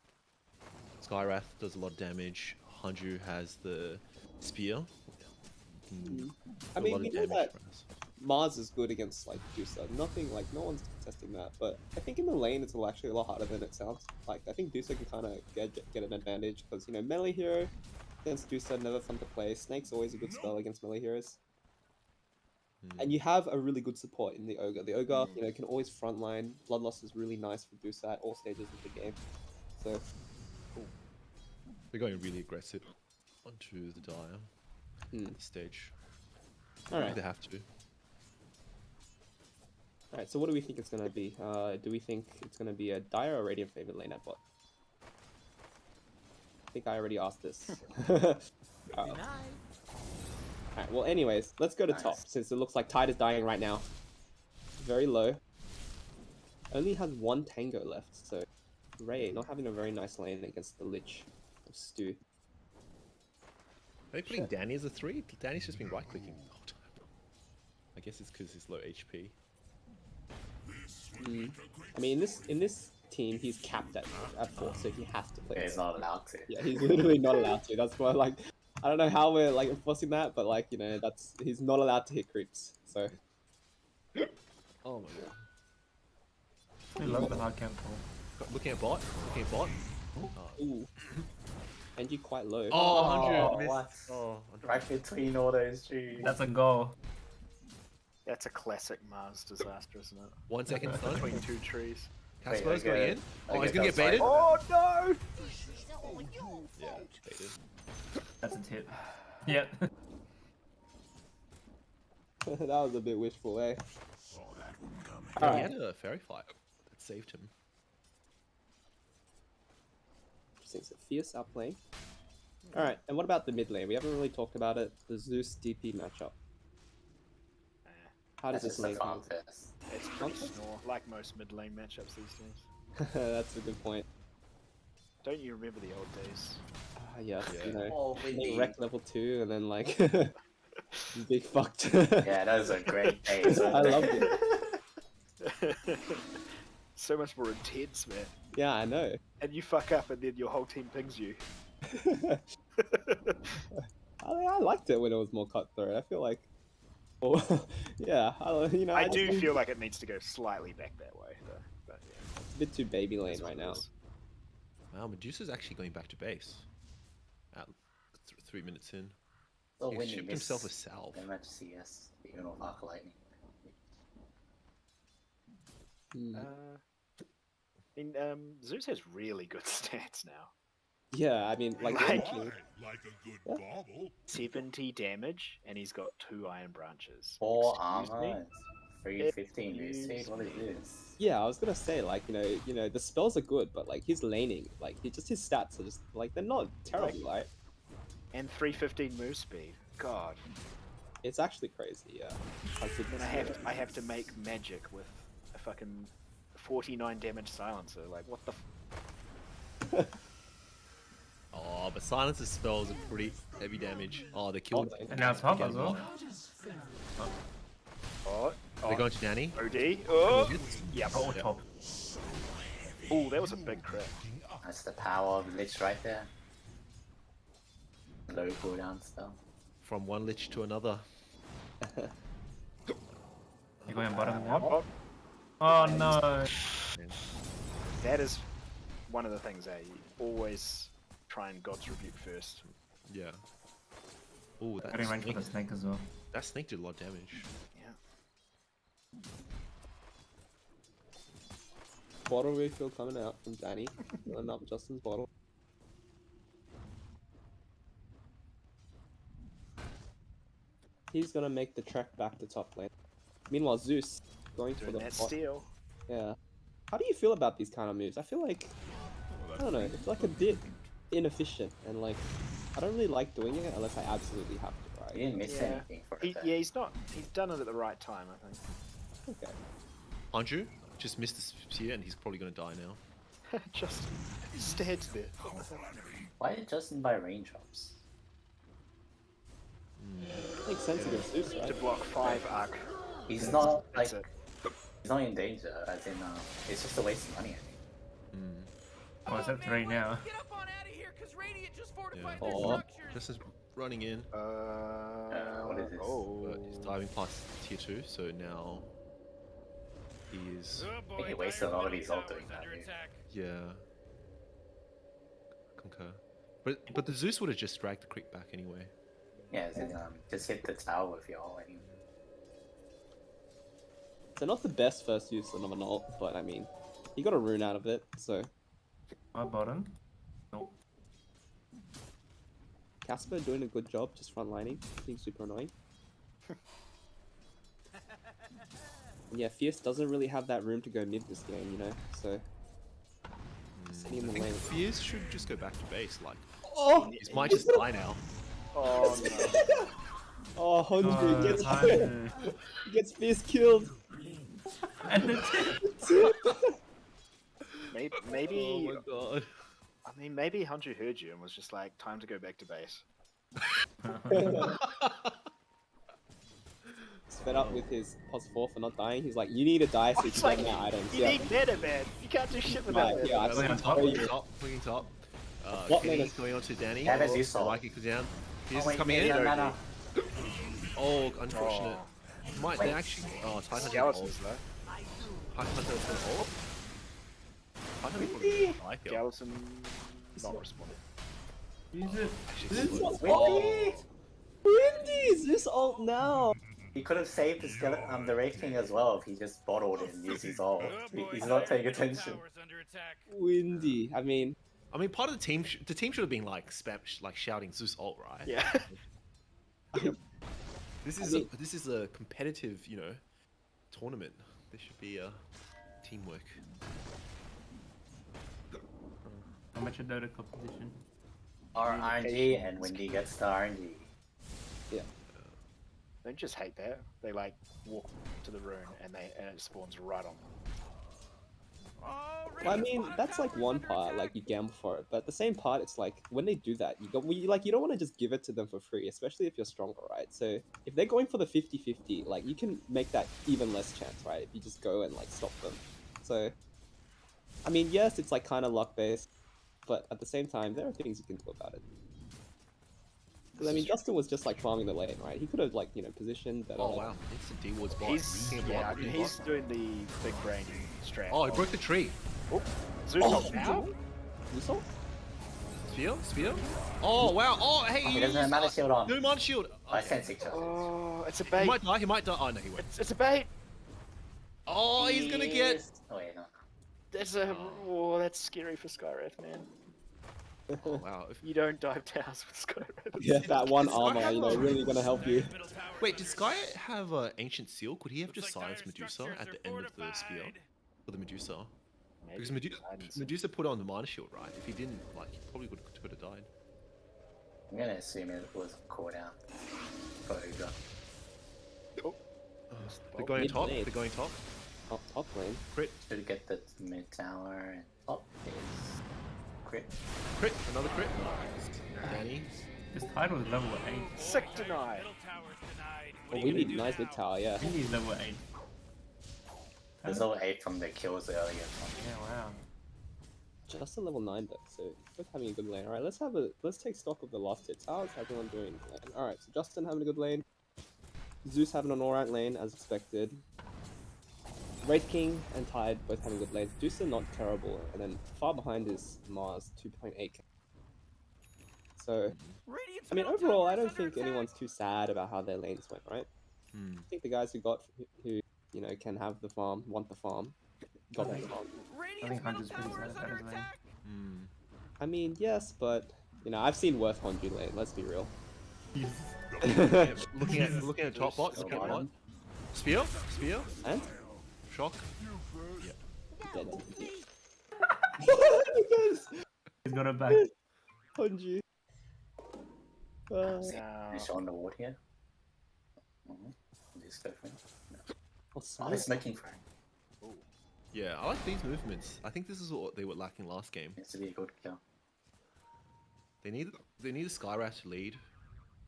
Speaker 4: Skywrath does a lot of damage. Hanju has the spear.
Speaker 1: I
Speaker 4: A
Speaker 1: mean,
Speaker 4: lot
Speaker 1: we
Speaker 4: of
Speaker 1: know
Speaker 4: damage
Speaker 1: that
Speaker 4: for us.
Speaker 1: Mars is good against like Medusa. Nothing like no one's contesting that, but I think in the lane it's actually a lot harder than it sounds. Like I think Medusa can kind of get an advantage because you know melee hero against Medusa never fun to play. Snake's always a good spell against melee heroes. And you have a really good support in the Ogre. The Ogre, you know, can always frontline. Blood loss is really nice for Medusa at all stages of the game. So,
Speaker 4: They're going really aggressive onto the Dire at this stage.
Speaker 1: all
Speaker 4: I
Speaker 1: right,
Speaker 4: think they have to.
Speaker 1: all right. So, what do we think it's gonna be? Do we think it's gonna be a Dire or Radiant favorite lane at bot? I think I already asked this. Alright, well anyways, let's go to top, since it looks like Tide is dying right now. Very low. Only has 1 Tango left, so Ray not having a very nice lane against the Lich of Stu.
Speaker 4: Are they putting Danny as a 3? Danny's just been right-clicking the whole time. I guess it's because he's low HP.
Speaker 1: I mean, in this team, he's capped at 4, so he has to play.
Speaker 6: He's not allowed to.
Speaker 1: Yeah, he's literally not allowed to. That's why, like, I don't know how we're like enforcing that, but like, you know, he's not allowed to hit creeps. So.
Speaker 4: Oh my god.
Speaker 2: I love the hard camp call.
Speaker 4: Looking at bot. Looking at bot.
Speaker 1: Ooh. And you quite low.
Speaker 4: Oh, 100.
Speaker 6: Oh,
Speaker 4: Missed.
Speaker 6: what?
Speaker 4: Oh,
Speaker 6: Right between all those trees.
Speaker 2: That's a goal.
Speaker 3: That's a classic Mars disaster, isn't it?
Speaker 4: 1 second stun.
Speaker 3: Between 2 trees.
Speaker 4: Casper's
Speaker 6: Wait,
Speaker 4: going in.
Speaker 6: I
Speaker 4: Oh, he's
Speaker 6: get
Speaker 4: gonna get
Speaker 6: outside.
Speaker 4: baited.
Speaker 3: Oh no!
Speaker 4: Yeah, baited.
Speaker 2: That's a tip. Yep.
Speaker 1: That was a bit wishful, eh?
Speaker 4: Yeah,
Speaker 1: Alright.
Speaker 4: he had a fairy fire that saved him.
Speaker 1: Interesting. So Fierce outplaying. Alright, and what about the mid lane? We haven't really talked about it. The Zeus DP matchup. How does
Speaker 6: That's
Speaker 1: this
Speaker 6: just a
Speaker 1: lane
Speaker 6: farm
Speaker 1: come?
Speaker 6: fest.
Speaker 3: It's pretty snore, like most mid lane matchups these days.
Speaker 1: That's a good point.
Speaker 3: Don't you remember the old days?
Speaker 1: Yes,
Speaker 4: Yeah.
Speaker 1: you know.
Speaker 6: Oh, Windy.
Speaker 1: Wreck level 2 and then like big fucked.
Speaker 6: Yeah, that was a great days.
Speaker 1: I loved it.
Speaker 3: So much more intense, man.
Speaker 1: Yeah, I know.
Speaker 3: And you fuck up and then your whole team pings you.
Speaker 1: I liked it when it was more cutthroat. I feel like, well, yeah, you know,
Speaker 3: I
Speaker 1: just
Speaker 3: do
Speaker 1: think
Speaker 3: feel like it needs to go slightly back that way, though. But yeah,
Speaker 1: it's a bit too baby lane
Speaker 3: that's what
Speaker 1: right
Speaker 3: it
Speaker 1: now.
Speaker 3: is.
Speaker 4: Wow, Medusa's actually going back to base. At 3 minutes in.
Speaker 6: So
Speaker 4: He
Speaker 6: Windy
Speaker 4: shipped
Speaker 6: missed
Speaker 4: himself a salve.
Speaker 6: so much CS, even with Arc Lightning.
Speaker 1: Hmm.
Speaker 3: I mean, Zeus has really good stats now.
Speaker 1: Yeah, I mean, like,
Speaker 3: Like-
Speaker 1: honestly,
Speaker 5: Like a good bauble.
Speaker 3: 70 damage, and he's got 2 iron branches.
Speaker 6: 4
Speaker 3: Excuse me?
Speaker 6: armor, 315 move speed, what it is.
Speaker 1: Yeah, I was gonna say like the spells are good, but like his laning, like his stats are just like they're not terrible, right?
Speaker 3: And 315 move speed. God.
Speaker 1: It's actually crazy, yeah.
Speaker 3: Then I have to make magic with a fucking 49 damage silencer. Like what the?
Speaker 4: Oh, but silencer spells are pretty heavy damage. Oh, they killed.
Speaker 2: And now it's Pop as well.
Speaker 3: Oh,
Speaker 4: They're going to Danny.
Speaker 3: OD. Oh, yeah.
Speaker 2: Oh, top.
Speaker 3: Oh, that was a big crit.
Speaker 6: That's the power of Lich right there. Low cooldown spell.
Speaker 4: From one lich to another.
Speaker 2: You're going bottom
Speaker 3: Oh,
Speaker 2: now?
Speaker 3: oh,
Speaker 2: Oh no.
Speaker 3: that is one of the things you always try and God's Rebuke first.
Speaker 4: Yeah. Oh,
Speaker 2: Getting range for the snake as well.
Speaker 4: that snake did a lot of damage.
Speaker 3: Yeah.
Speaker 1: Bottle refill coming out from Danny. Filling up Justin's bottle. He's gonna make the trek back to top lane. Meanwhile, Zeus going for
Speaker 3: Doing
Speaker 1: the
Speaker 3: that
Speaker 1: bot.
Speaker 3: steal.
Speaker 1: Yeah. How do you feel about these kind of moves? I feel like I don't know. It's like a bit inefficient, and like I don't really like doing it unless I absolutely have to.
Speaker 6: You
Speaker 1: Right?
Speaker 6: didn't miss
Speaker 3: Yeah.
Speaker 6: anything for it.
Speaker 3: Yeah, he's done it at the right time, I think.
Speaker 1: Okay.
Speaker 4: Andrew just missed the spear and he's probably gonna die now.
Speaker 3: Just stands there.
Speaker 6: Why did Justin buy raindrops?
Speaker 1: Makes sense against Zeus,
Speaker 3: To
Speaker 1: right?
Speaker 3: block 5 arc.
Speaker 6: He's not like
Speaker 3: That's it.
Speaker 6: he's not in danger. As in, it's just a waste of money. I think.
Speaker 2: Oh, it's at 3 now.
Speaker 5: Get up on out of here, cause Radiant just fortified
Speaker 4: Yeah.
Speaker 5: their
Speaker 1: Oh.
Speaker 5: structures.
Speaker 4: Just is running in,
Speaker 6: What is this?
Speaker 3: Oh.
Speaker 4: but he's diving past tier 2, so now he is.
Speaker 5: Oh
Speaker 6: think he
Speaker 5: boy,
Speaker 6: wasted a
Speaker 5: Dire
Speaker 6: lot of
Speaker 5: middle
Speaker 6: his ult
Speaker 5: tower's
Speaker 6: doing that,
Speaker 5: under
Speaker 6: dude.
Speaker 5: attack.
Speaker 4: Yeah. Concur. But the Zeus would have just dragged the creep back anyway.
Speaker 6: Yeah, as in, just hit the tower with your ult. Anyway.
Speaker 1: So not the best first use of an ult, but I mean, he got a rune out of it, so
Speaker 2: My bottom. Nope.
Speaker 1: Casper doing a good job just frontlining, being super annoying. And yeah, Fierce doesn't really have that room to go mid this game, you know, so sitting in
Speaker 4: I
Speaker 1: the
Speaker 4: think
Speaker 1: lane.
Speaker 4: Fierce should just go back to base. Like,
Speaker 1: Oh!
Speaker 4: he might just die now.
Speaker 3: Oh no.
Speaker 1: Oh, Honju gets
Speaker 2: Hanju.
Speaker 1: gets Fierce killed.
Speaker 2: And the
Speaker 3: Maybe
Speaker 4: Oh my god.
Speaker 3: I mean maybe Hanju heard you and was just like, time to go back to base.
Speaker 1: Fed up with his +4 for not dying. He's like, you need to die so you
Speaker 3: It's
Speaker 1: can
Speaker 3: like,
Speaker 1: get more items.
Speaker 3: you
Speaker 1: Yeah.
Speaker 3: need better, man. You can't do shit without
Speaker 1: Right,
Speaker 3: that.
Speaker 1: yeah, I
Speaker 2: Really on
Speaker 1: can
Speaker 2: top?
Speaker 1: tell
Speaker 4: Clicking
Speaker 1: you.
Speaker 4: top, clicking top.
Speaker 1: What
Speaker 4: Kenny
Speaker 1: minute?
Speaker 4: going on to Danny.
Speaker 6: Yeah, there's Zeus ult.
Speaker 4: Mikey goes down. Fierce
Speaker 6: Oh, wait,
Speaker 4: coming
Speaker 6: yeah,
Speaker 4: in.
Speaker 6: no, no.
Speaker 4: Oh, unfortunate.
Speaker 3: Oh.
Speaker 4: Might they actually? Oh, Titan
Speaker 3: Skeletons though.
Speaker 4: Hunter's gonna ult. Titan probably gonna die here.
Speaker 3: Skeleton not responding.
Speaker 2: Use it.
Speaker 6: Windy!
Speaker 1: Windy! Zeus ult now!
Speaker 6: He could have saved the skeleton, the Wraith King as well if he just bottled and used his ult.
Speaker 5: Oh boy,
Speaker 6: He's not paying
Speaker 5: Dire
Speaker 6: attention.
Speaker 5: tower's under attack.
Speaker 1: Windy. I mean,
Speaker 4: I mean, part of the team, the team should have been like spam, like shouting Zeus ult, right?
Speaker 3: Yeah.
Speaker 4: This
Speaker 1: I
Speaker 4: is
Speaker 1: mean-
Speaker 4: this is a competitive, tournament. There should be teamwork.
Speaker 2: Amateur Dota competition.
Speaker 6: Or RNG and Windy gets the RNG.
Speaker 3: Don't just hate that. They like walk to the rune and it spawns right on them.
Speaker 5: Oh,
Speaker 1: well, I
Speaker 5: Radiant's
Speaker 1: mean,
Speaker 5: bottom
Speaker 1: that's like
Speaker 5: tower's
Speaker 1: one
Speaker 5: under
Speaker 1: part,
Speaker 5: attack.
Speaker 1: like you gamble for it, but at the same part, it's like when they do that, you don't want to just give it to them for free, especially if you're stronger, right? So if they're going for the 50-50, like you can make that even less chance, right? If you just go and like stop them. So, I mean, yes, it's like kind of luck based, but at the same time, there are things you can do about it. Because I mean, Justin was just like farming the lane, right? He could have like positioned better.
Speaker 4: Oh wow, instant D wards bot.
Speaker 3: He's
Speaker 4: King of
Speaker 3: yeah,
Speaker 4: bot,
Speaker 3: I mean,
Speaker 4: king of
Speaker 3: he's
Speaker 4: bot.
Speaker 3: doing the big brain strat.
Speaker 4: Oh, he broke the tree.
Speaker 3: Zeus
Speaker 1: Oh,
Speaker 3: ult now?
Speaker 1: Zeus ult?
Speaker 4: Spear? Oh wow. Oh hey,
Speaker 6: He doesn't have mana shield on.
Speaker 4: No mana shield.
Speaker 6: I
Speaker 4: Okay.
Speaker 6: sense each other.
Speaker 3: Oh, it's a
Speaker 4: He
Speaker 3: bait.
Speaker 4: might die. He might die. Oh no, he won't.
Speaker 3: It's a bait.
Speaker 4: Oh, he's gonna get.
Speaker 6: Oh wait, no.
Speaker 3: That's a oh, that's scary for Skywrath, man.
Speaker 4: Oh wow.
Speaker 3: You don't dive towers with Sky Rabbit.
Speaker 1: Yeah, that one
Speaker 4: Does Sky
Speaker 1: armor,
Speaker 4: have
Speaker 1: you know,
Speaker 4: a-
Speaker 1: really gonna help you.
Speaker 4: Wait, did Sky have an ancient seal? Could he have
Speaker 5: Looks
Speaker 4: just
Speaker 5: like
Speaker 4: silenced
Speaker 5: dire
Speaker 4: Medusa
Speaker 5: structures
Speaker 4: at
Speaker 5: are
Speaker 4: the end of the spear
Speaker 5: fortified.
Speaker 4: for the Medusa?
Speaker 3: Maybe.
Speaker 4: Because
Speaker 3: I didn't see.
Speaker 4: Medusa put on the mana shield, right? If he didn't, like, he probably could have died.
Speaker 6: I'm gonna assume it was a cooldown for Uber.
Speaker 4: They're going top.
Speaker 1: Mid-lane.
Speaker 4: They're going top.
Speaker 1: Top lane.
Speaker 4: Crit,
Speaker 6: Should get the mid tower and top is crit.
Speaker 4: crit, another crit. Nice. Danny.
Speaker 2: This title is level 8.
Speaker 3: Sick denied.
Speaker 5: Middle tower's denied. What
Speaker 1: Well,
Speaker 5: are
Speaker 1: we
Speaker 5: you
Speaker 1: need
Speaker 5: gonna do
Speaker 1: nice
Speaker 5: now?
Speaker 1: mid tower, yeah.
Speaker 2: I think he's level 8.
Speaker 6: There's all 8 from the kills earlier.
Speaker 2: Yeah, wow.
Speaker 1: Just a level 9 though, so both having a good lane. Alright, let's take stock of the last hits. How's everyone doing? Alright, so Justin having a good lane. Zeus having an alright lane as expected. Wraith King and Tide both having good lanes. Medusa not terrible, and then far behind is Mars 2.8k. So
Speaker 5: Radiant's
Speaker 1: I mean,
Speaker 5: middle
Speaker 1: overall,
Speaker 5: tower
Speaker 1: I
Speaker 5: is
Speaker 1: don't
Speaker 5: under
Speaker 1: think
Speaker 5: attack.
Speaker 1: anyone's too sad about how their lanes went, right?
Speaker 4: Hmm.
Speaker 1: I think the guys who you know can have the farm, want the farm, got the farm.
Speaker 2: I
Speaker 5: Radiant's
Speaker 2: think
Speaker 5: middle
Speaker 2: Hunter's pretty
Speaker 5: tower is
Speaker 2: sad
Speaker 5: under
Speaker 2: about his lane.
Speaker 5: attack.
Speaker 4: Hmm.
Speaker 1: I mean, yes, but you know, I've seen worth Honju lane. Let's be real.
Speaker 4: Yeah, looking at top bot.
Speaker 6: Go
Speaker 4: Looking at bot.
Speaker 6: bottom.
Speaker 4: Spear.
Speaker 1: And
Speaker 4: Shock.
Speaker 1: dead. Because
Speaker 2: He's got it back.
Speaker 1: Honju.
Speaker 3: No.
Speaker 6: Finish on the ward here. Just go for it.
Speaker 1: Oh,
Speaker 6: Oh, they're smoking for it.
Speaker 4: Yeah, I like these movements. I think this is what they were lacking last game.
Speaker 6: It's to be a good kill.
Speaker 4: They need a Skyrat to lead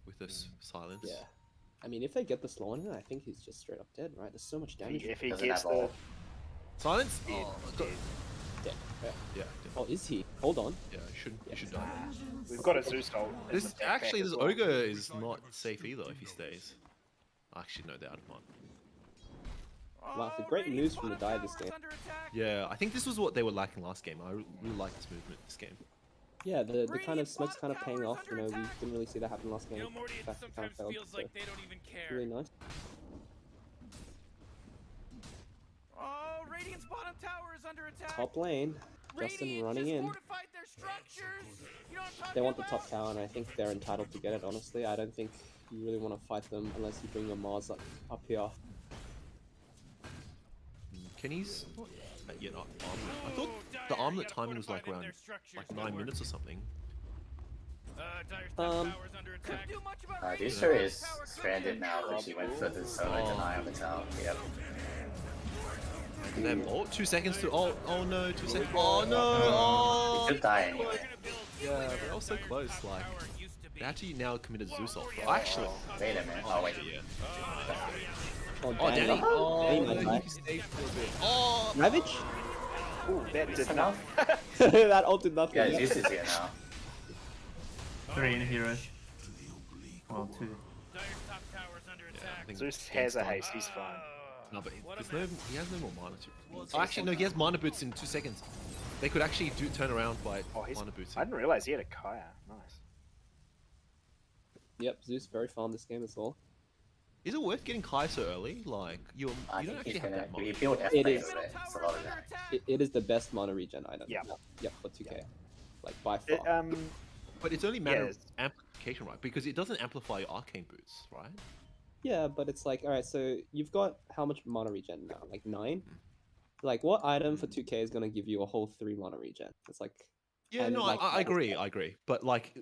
Speaker 4: with this silence.
Speaker 1: Yeah. I mean, if they get the slow on him, I think he's just straight up dead, right? There's so much damage.
Speaker 3: If he
Speaker 6: Doesn't
Speaker 3: gets
Speaker 6: have
Speaker 3: the
Speaker 6: all.
Speaker 4: Silence.
Speaker 3: dead,
Speaker 4: Oh,
Speaker 3: dead.
Speaker 1: Dead. Yeah.
Speaker 4: yeah.
Speaker 1: Oh, is he? Hold on.
Speaker 4: Yeah, you should die.
Speaker 3: We've got a Zeus ult. as
Speaker 4: This
Speaker 3: the backpack
Speaker 4: actually,
Speaker 3: as
Speaker 4: this
Speaker 3: well.
Speaker 4: ogre is not safe either if he stays. Actually, no, they're out of mod.
Speaker 1: Wow, it's a great
Speaker 5: Radiant's
Speaker 1: news from the
Speaker 5: bottom
Speaker 1: die this
Speaker 5: tower's
Speaker 1: game.
Speaker 5: under attack.
Speaker 4: Yeah, I think this was what they were lacking last game. I really like this movement this game.
Speaker 1: Yeah, the kind of
Speaker 5: Radiant's
Speaker 1: smoke's kind of
Speaker 5: bottom
Speaker 1: paying
Speaker 5: tower's
Speaker 1: off.
Speaker 5: under
Speaker 1: You know, we
Speaker 5: attack.
Speaker 1: didn't really see that happen last game.
Speaker 5: You know, Morty,
Speaker 1: In
Speaker 5: it
Speaker 1: fact, it kind
Speaker 5: sometimes
Speaker 1: of failed,
Speaker 5: feels
Speaker 1: so
Speaker 5: like they don't even care.
Speaker 1: really nice.
Speaker 5: Oh, Radiant's bottom tower is under attack.
Speaker 1: Top lane, Justin
Speaker 5: Radiant
Speaker 1: running
Speaker 5: just
Speaker 1: in.
Speaker 5: fortified their structures. You know what I'm talking
Speaker 1: They want the
Speaker 5: about?
Speaker 1: top tower, and I think they're entitled to get it. Honestly, I don't think you really want to fight them unless you bring your Mars up here.
Speaker 4: Kenny's not yet up armlet. I thought
Speaker 5: Ooh,
Speaker 4: the
Speaker 5: Dire,
Speaker 4: armlet
Speaker 5: you gotta
Speaker 4: timing was like
Speaker 5: fortify them,
Speaker 4: around
Speaker 5: their structures
Speaker 4: like
Speaker 5: don't
Speaker 4: 9
Speaker 5: work.
Speaker 4: minutes or something.
Speaker 5: Dire's top
Speaker 1: Um,
Speaker 5: tower's under attack. Do much about
Speaker 6: This
Speaker 5: Radiant's
Speaker 6: sure
Speaker 5: bottom
Speaker 6: is
Speaker 5: tower, could
Speaker 6: stranded
Speaker 5: you?
Speaker 6: now because she went for the solo deny on the tower. Yep.
Speaker 4: Do they have ult? 2 seconds to ult. Oh no, 2 seconds. Oh no!
Speaker 6: He could die anyway.
Speaker 5: We're gonna build
Speaker 4: Yeah, but that was so
Speaker 5: Dire's
Speaker 4: close.
Speaker 5: top
Speaker 4: Like,
Speaker 5: tower used to be.
Speaker 4: they actually now committed Zeus ult.
Speaker 5: yeah.
Speaker 4: Oh, actually.
Speaker 6: Wait a minute. Oh, wait.
Speaker 4: Yeah.
Speaker 1: Oh,
Speaker 4: Oh, Danny. Oh,
Speaker 1: Danny
Speaker 4: no,
Speaker 1: might
Speaker 4: he
Speaker 1: die.
Speaker 4: stayed for a bit. Oh!
Speaker 1: Ravage?
Speaker 3: Ooh, that did
Speaker 6: It's
Speaker 3: enough.
Speaker 1: That ult did nothing.
Speaker 6: Yeah, Zeus is here now.
Speaker 2: 3 in heroes. Well, 2.
Speaker 5: Dire's top tower's under
Speaker 4: I
Speaker 5: attack.
Speaker 4: think
Speaker 3: Zeus has a
Speaker 4: Game's
Speaker 3: haste, he's fine.
Speaker 4: No, but
Speaker 5: What a
Speaker 4: there's no,
Speaker 5: mess.
Speaker 4: he has no more mana to. Oh, actually, no, he has mana boots in 2 seconds. They could actually turn around by
Speaker 3: Oh, he's,
Speaker 4: mana boots.
Speaker 3: I didn't realize he had a Kaya. Nice.
Speaker 1: Yep, Zeus very farm this game as well.
Speaker 4: Is it worth getting Kai so early? Like, you
Speaker 6: I
Speaker 4: don't
Speaker 6: think
Speaker 4: actually
Speaker 6: he's
Speaker 4: have
Speaker 6: gonna.
Speaker 4: that much.
Speaker 6: He built F
Speaker 1: It
Speaker 6: phase
Speaker 1: is.
Speaker 6: of it. It's a lot of that.
Speaker 1: It is the best mana regen item.
Speaker 3: Yeah.
Speaker 1: Yep, for 2k. Like, by far.
Speaker 3: It,
Speaker 4: But it's only matter
Speaker 3: Yeah.
Speaker 4: of amplification, right? Because it doesn't amplify your arcane boots, right?
Speaker 1: Yeah, but it's like, alright, so you've got how much mana regen now? Like 9? Like, what item for 2k is gonna give you a whole 3 mana regen? It's like,
Speaker 4: Yeah,
Speaker 1: And,
Speaker 4: no,
Speaker 1: like,
Speaker 4: I
Speaker 1: that is
Speaker 4: agree,
Speaker 1: bad.
Speaker 4: I agree. But like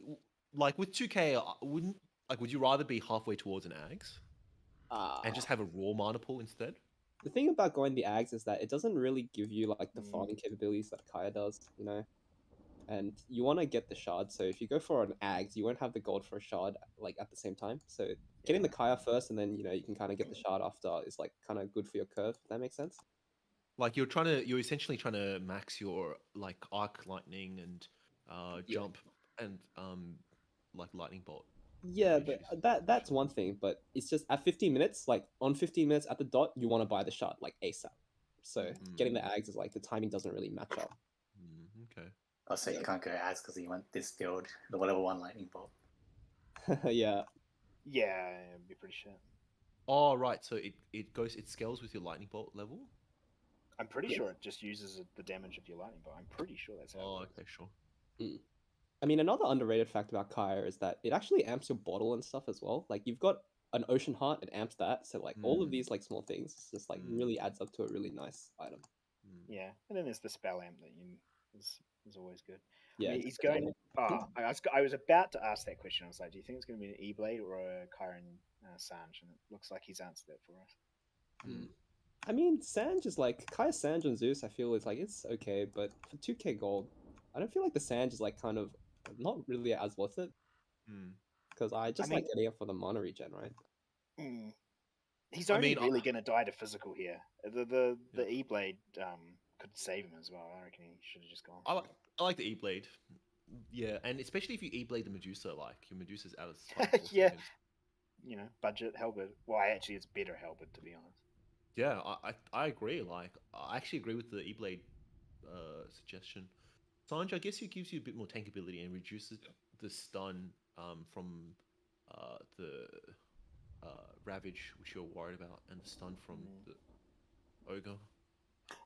Speaker 4: with 2K, wouldn't like would you rather be halfway towards an Ags and just have a raw mana pool instead?
Speaker 1: the thing about going the Ags is that it doesn't really give you like the
Speaker 3: Mm.
Speaker 1: farming capabilities that Kaya does, you know? And you want to get the shard, so if you go for an Ags, you won't have the gold for a shard like at the same time. So getting the Kaya first, and then you know you can kind of get the shard after is like kind of good for your curve. If that makes sense.
Speaker 4: Like you're essentially trying to max your like arc lightning and
Speaker 1: Yeah.
Speaker 4: jump and like lightning bolt.
Speaker 1: Yeah, but that's one thing. But it's just at 15 minutes, like on 15 minutes at the dot, you want to buy the shard like ASAP. So getting the Ags is like the timing doesn't really match up.
Speaker 4: Okay.
Speaker 6: Also, you can't go as because he went distilled the level 1 lightning bolt.
Speaker 1: Yeah.
Speaker 3: yeah, it'd be pretty shit.
Speaker 4: Oh right, so it scales with your lightning bolt level.
Speaker 3: I'm pretty sure it just uses the damage of your lightning bolt. I'm pretty sure that's how.
Speaker 4: Oh,
Speaker 3: it works.
Speaker 4: okay, sure.
Speaker 1: I mean, another underrated fact about Kaya is that it actually amps your bottle and stuff as well. Like you've got an Ocean Heart, it amps that. So like all of these like small things, it's just like really adds up to a really nice item.
Speaker 3: Yeah, and then there's the spell amp that is always good.
Speaker 1: Yeah,
Speaker 3: I mean, he's going. Oh, I was about to ask that question. I was like, do you think it's going to be an E-Blade or a Kyron Sanj? And it looks like he's answered that for us.
Speaker 1: I mean, Sanj is like Kaya Sanj and Zeus. I feel is like it's okay, but for 2k gold, I don't feel like the Sanj is like kind of not really as worth it because I just like
Speaker 3: mean-
Speaker 1: getting it for the mana regen, right?
Speaker 3: He's
Speaker 4: I
Speaker 3: only
Speaker 4: mean,
Speaker 3: really going to die to physical here. The E-Blade could save him as well. I reckon he should have just gone.
Speaker 4: I like the E-Blade. Yeah, and especially if you E-Blade the Medusa, like your Medusa's out of sight for 4
Speaker 3: Yeah.
Speaker 4: seconds.
Speaker 3: You know, budget halberd. Well, actually, it's better halberd to be honest.
Speaker 4: Yeah, I agree. Like, I actually agree with the E-Blade suggestion. Sanj, I guess it gives you a bit more tankability and reduces the stun from the Ravage, which you're worried about, and the stun from the Ogre.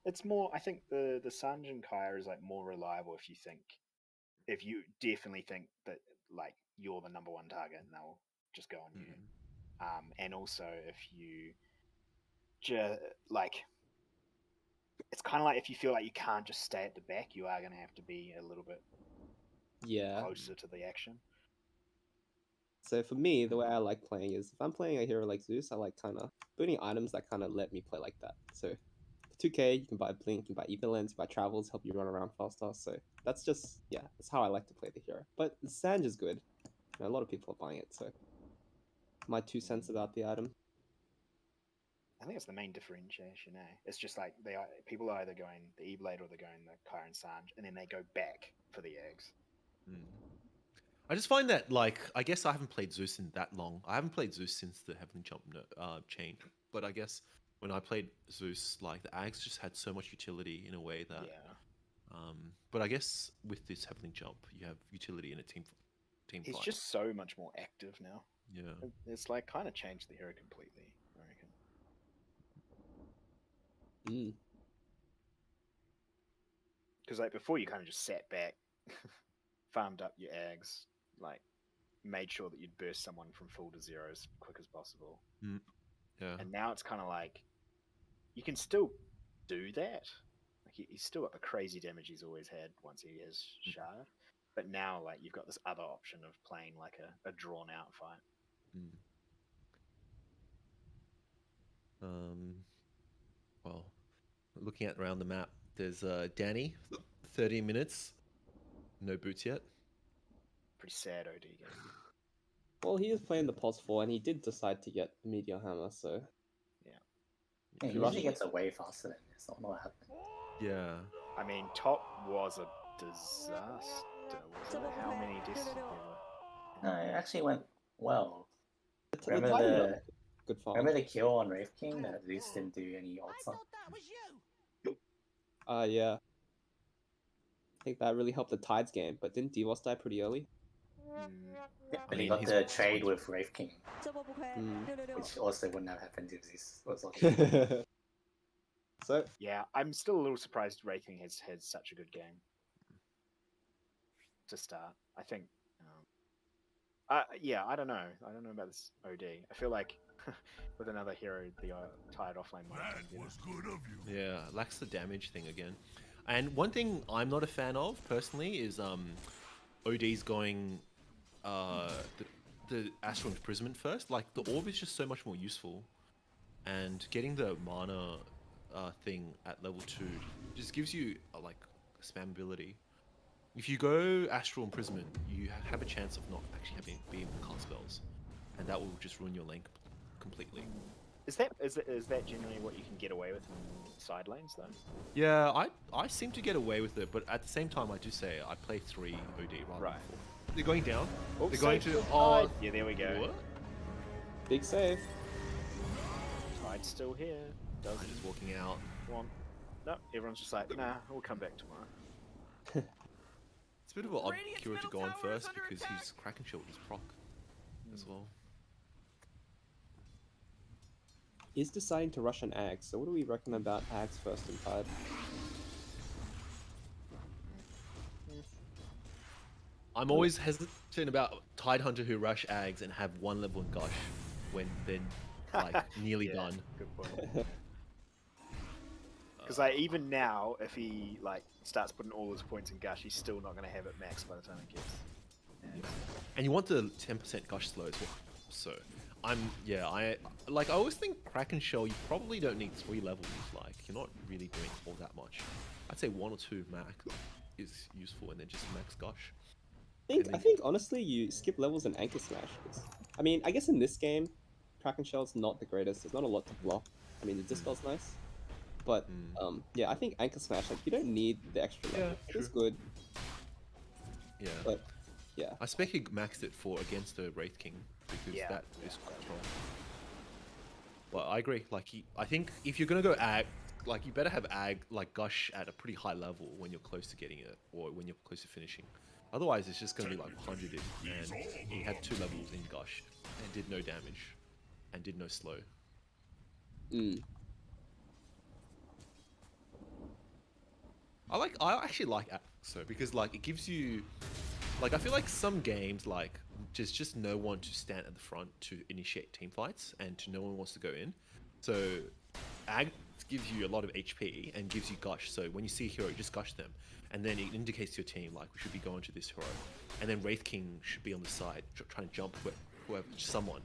Speaker 3: It's more. I think the Sanj and Kaya is like more reliable if you definitely think that like you're the number 1 target and they'll just go on you. And also if you just like, it's kind of like if you feel like you can't just stay at the back, you are going to have to be a little bit closer to the action.
Speaker 1: So for me, the way I like playing is if I'm playing a hero like Zeus, I like kind of putting items that kind of let me play like that. So for 2k, you can buy Blink, you can buy Ether Lens, you buy Travels, help you run around faster. So that's just, yeah, that's how I like to play the hero. But Sanj is good. You know, a lot of people are buying it, so my 2 cents about the item.
Speaker 3: I think it's the main differentiation, eh? It's just like people are either going the E-Blade or they're going the Kaya and Sanj, and then they go back for the eggs.
Speaker 4: I just find that, like, I guess I haven't played Zeus in that long. I haven't played Zeus since the Heavenly Jump change. But I guess when I played Zeus, like, the Ags just had so much utility in a way that...
Speaker 3: Yeah.
Speaker 4: But I guess with this Heavenly Jump, you have utility in a team
Speaker 3: He's
Speaker 4: fight.
Speaker 3: just so much more active now.
Speaker 4: Yeah.
Speaker 3: It's like kind of changed the hero completely, I reckon. Because like before, you kind of just sat back, farmed up your eggs, like made sure that you'd burst someone from full to 0 as quick as possible.
Speaker 4: Yeah.
Speaker 3: And now it's kind of like you can still do that. Like he's still got the crazy damage he's always had once he has shard. But now, like, you've got this other option of playing like a drawn out fight.
Speaker 4: Well, looking at around the map, there's Danny, 30 minutes, no boots yet.
Speaker 3: Pretty sad OD game.
Speaker 1: Well, he is playing the POS 4, and he did decide to get the Meteor Hammer, so...
Speaker 6: Yeah, he usually gets away faster than this. I don't know what happened.
Speaker 4: Yeah.
Speaker 3: I mean, top was a disaster, wasn't it? How many deaths did there were?
Speaker 6: No, it actually went well.
Speaker 1: The
Speaker 6: Remember
Speaker 1: Titan
Speaker 6: the
Speaker 1: got good farm.
Speaker 6: remember the kill on Wraith King that at least didn't do any odds on?
Speaker 1: Yeah. I think that really helped the Tides game, but didn't Divos die pretty early?
Speaker 6: Yeah, but
Speaker 4: I
Speaker 6: he
Speaker 4: mean,
Speaker 6: got
Speaker 4: he's
Speaker 6: the trade with Wraith King, which also wouldn't have happened if this was on.
Speaker 1: So
Speaker 3: Yeah, I'm still a little surprised Wraithing has had such a good game to start. I think, yeah, I don't know. I don't know about this OD. I feel like with another hero, the tired offlane might have been better.
Speaker 4: Yeah, lacks the damage thing again. And one thing I'm not a fan of personally is OD's going the Astral Imprisonment first. Like the orb is just so much more useful, and getting the mana thing at level 2 just gives you like spammability. If you go Astral Imprisonment, you have a chance of not actually being able to cast spells, and that will just ruin your lane completely.
Speaker 3: Is that generally what you can get away with in side lanes though?
Speaker 4: Yeah, I seem to get away with it, but at the same time, I do say I play 3 OD rather than 4. They're going down.
Speaker 3: Oops,
Speaker 4: They're going
Speaker 3: save
Speaker 4: to.
Speaker 3: the
Speaker 4: Oh,
Speaker 3: Tide. Yeah, there we go.
Speaker 4: What?
Speaker 1: big save.
Speaker 3: Tide's still here.
Speaker 4: I'm just walking out.
Speaker 3: Want? No, everyone's just like, nah, we'll come back tomorrow.
Speaker 4: It's a bit of an odd Kira to go on first because he's Kraken Shield his proc as well.
Speaker 1: Is deciding to rush an Ags, so what do we reckon about Ags first and Tide?
Speaker 4: I'm always hesitant about Tidehunter who rush Ags and have 1 level in Gush when they're like nearly
Speaker 3: Yeah,
Speaker 4: done.
Speaker 3: Good point. Because like even now, if he like starts putting all his points in Gush, he's still not going to have it max by the time he gets.
Speaker 4: And you want the 10% Gush slow as well. So I always think Kraken Shell, you probably don't need 3 levels. Like you're not really doing all that much. I'd say 1 or 2 max is useful, and then just max Gush.
Speaker 1: I think honestly, you skip levels in Anchor Smash. I mean, I guess in this game, Kraken Shell's not the greatest. There's not a lot to block. I mean, the Dispel's nice, but yeah, I think Anchor Smash, like you don't need the extra level. It's good,
Speaker 4: Yeah.
Speaker 1: but yeah.
Speaker 4: I spec he maxed it for against the Wraith King because that is quite strong. But I agree. Like I think if you're gonna go Ag, like you better have Ag like Gush at a pretty high level when you're close to getting it or when you're close to finishing. Otherwise, it's just gonna be like 100 and he had 2 levels in Gush and did no damage and did no slow. I actually like so because like it gives you like I feel like some games like just no one to stand at the front to initiate team fights and to no one wants to go in. So Ag gives you a lot of HP and gives you Gush. So when you see a hero, you just Gush them, and then it indicates to your team like we should be going to this hero, and then Wraith King should be on the side trying to jump someone,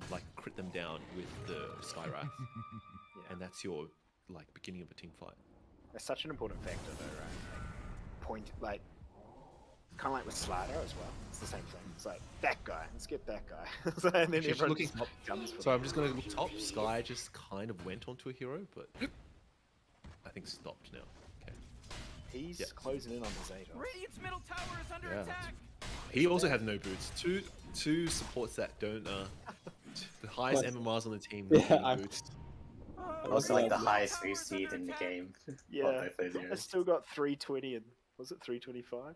Speaker 4: like crit them down with the Skywrath, and that's your like beginning of a team fight.
Speaker 3: It's such an important factor though, right? Like, point like kind of like with Slider as well. It's the same thing. It's like that guy. Let's get that guy. And then everyone
Speaker 4: looking
Speaker 3: just
Speaker 4: top.
Speaker 3: comes for
Speaker 4: So
Speaker 3: them.
Speaker 4: I'm just gonna look top. Sky just kind of went onto a hero, but I think stopped now. Okay.
Speaker 3: He's closing in on the Zeta.
Speaker 5: Radiant's middle tower is under
Speaker 4: Yeah.
Speaker 5: attack.
Speaker 4: He also has no boots. Two supports that don't. The highest MMRs on the team.
Speaker 1: Yeah,
Speaker 4: Yeah,
Speaker 1: I-
Speaker 4: boots.
Speaker 6: Also, like the
Speaker 1: Yeah.
Speaker 6: highest boosted in the game.
Speaker 3: Yeah,
Speaker 6: both those
Speaker 3: I
Speaker 6: heroes.
Speaker 3: still got 320 and was it 325?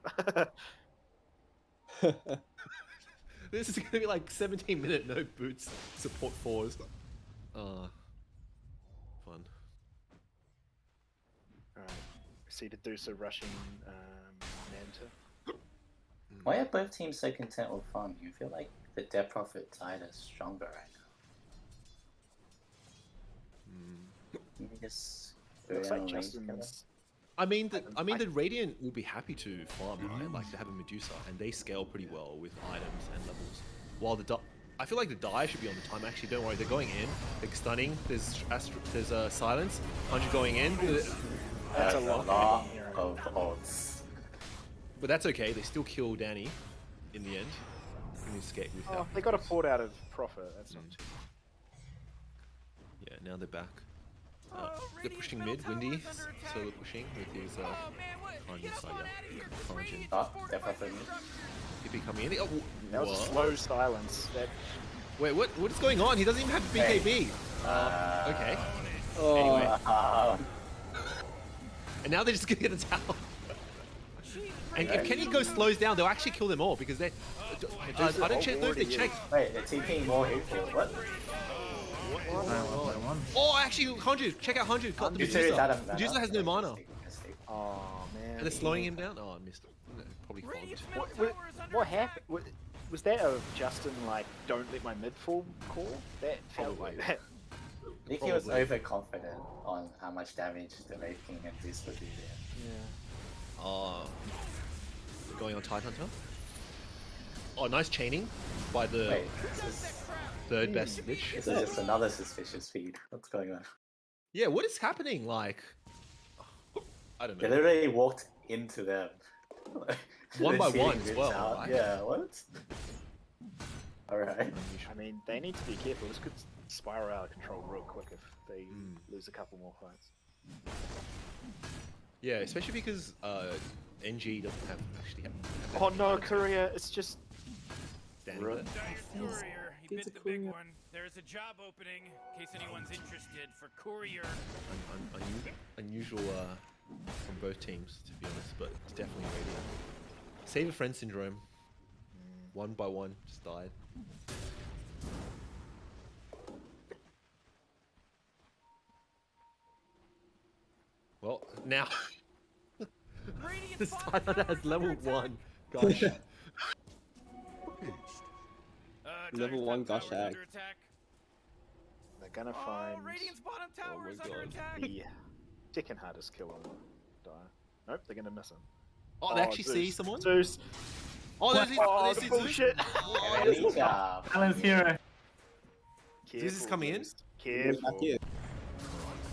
Speaker 4: This is gonna be like 17-minute no boots support 4s. Fun.
Speaker 3: Alright, see the Dusa rushing Manta.
Speaker 6: Why are both teams so content with farming? I feel like the Death Prophet side is stronger right now. Maybe just go
Speaker 3: Looks
Speaker 6: down
Speaker 3: like
Speaker 6: the lane together.
Speaker 3: Justin's.
Speaker 4: I mean, the Radiant will be happy to farm, right? Like to have a Medusa, and they scale pretty well with items and levels. While I feel like the Dire should be on the time. Actually, don't worry, they're going in. They're stunning. There's silence. 100 going in.
Speaker 3: That's a lot.
Speaker 6: of odds.
Speaker 4: But that's okay. They still kill Danny in the end. And escape
Speaker 3: Oh,
Speaker 4: without.
Speaker 3: they got a port out of Prophet. That's not too.
Speaker 4: Yeah, now they're back. They're pushing mid, Windy, solo pushing with his on your side, yeah. Conjun.
Speaker 6: Death Prophet.
Speaker 4: If he coming in, oh,
Speaker 3: That was a
Speaker 4: what?
Speaker 3: slow silence. That
Speaker 4: Wait, what is going on? He doesn't even have BKB. Okay.
Speaker 1: Oh,
Speaker 4: Anyway, and now they're just gonna get a tower. And if Kenny goes slows down, they'll actually kill them all because they. I don't know if they check.
Speaker 6: Wait, they're TPing more people. What?
Speaker 4: Oh, actually, 100. Check out 100. Got the Medusa. Medusa has no mana.
Speaker 3: oh man.
Speaker 4: Are they slowing him down? Oh, I missed it. No, probably fogged.
Speaker 3: What happened? Was that a Justin like don't let my mid fall call? That felt like that.
Speaker 6: I think he was overconfident on how much damage the Wraith King and this would do there.
Speaker 3: Yeah.
Speaker 4: Oh. Going on Tidehunter. Oh, nice chaining by the
Speaker 6: Wait, this is,
Speaker 4: third best Lich.
Speaker 6: this is just another suspicious feed. What's going on?
Speaker 4: Yeah, what is happening? Like, I don't
Speaker 6: They
Speaker 4: know.
Speaker 6: literally walked into them.
Speaker 4: One by
Speaker 6: They're
Speaker 4: one
Speaker 6: shooting
Speaker 4: as well,
Speaker 6: bits out.
Speaker 4: right?
Speaker 6: Yeah, what? Alright.
Speaker 3: I mean, they need to be careful. This could spiral out of control real quick if they lose a couple more fights.
Speaker 4: Yeah, especially because NG doesn't actually have.
Speaker 3: Oh no, Courier! It's just.
Speaker 4: Standing
Speaker 3: Really?
Speaker 4: there.
Speaker 5: Dice Courier, he
Speaker 1: He's
Speaker 5: bit
Speaker 1: a
Speaker 5: the big
Speaker 1: courier.
Speaker 5: one. There is a job opening in case anyone's interested for Courier.
Speaker 4: Unusual from both teams, to be honest, but it's definitely Radiant. Save a friend syndrome. One by one, just died. Well, now
Speaker 5: Radiant
Speaker 4: this
Speaker 5: bottom
Speaker 4: time
Speaker 5: tower
Speaker 4: has
Speaker 5: is
Speaker 4: level
Speaker 5: under attack.
Speaker 4: 1. Gosh.
Speaker 1: Level 1 Gush Ag.
Speaker 3: They're gonna find
Speaker 5: Radiant's bottom tower
Speaker 1: my
Speaker 5: is under
Speaker 1: God.
Speaker 5: attack.
Speaker 3: the second hardest kill on the die. Nope, they're gonna miss him.
Speaker 4: Oh, they actually see someone?
Speaker 3: Zeus.
Speaker 4: Oh, there's
Speaker 3: Oh,
Speaker 4: there's
Speaker 3: the
Speaker 4: Zeus.
Speaker 3: bullshit.
Speaker 4: Oh,
Speaker 6: Enemy job.
Speaker 2: Balance hero.
Speaker 4: Zeus is coming in?
Speaker 3: Zeus.
Speaker 1: He's back
Speaker 3: Careful.
Speaker 1: here.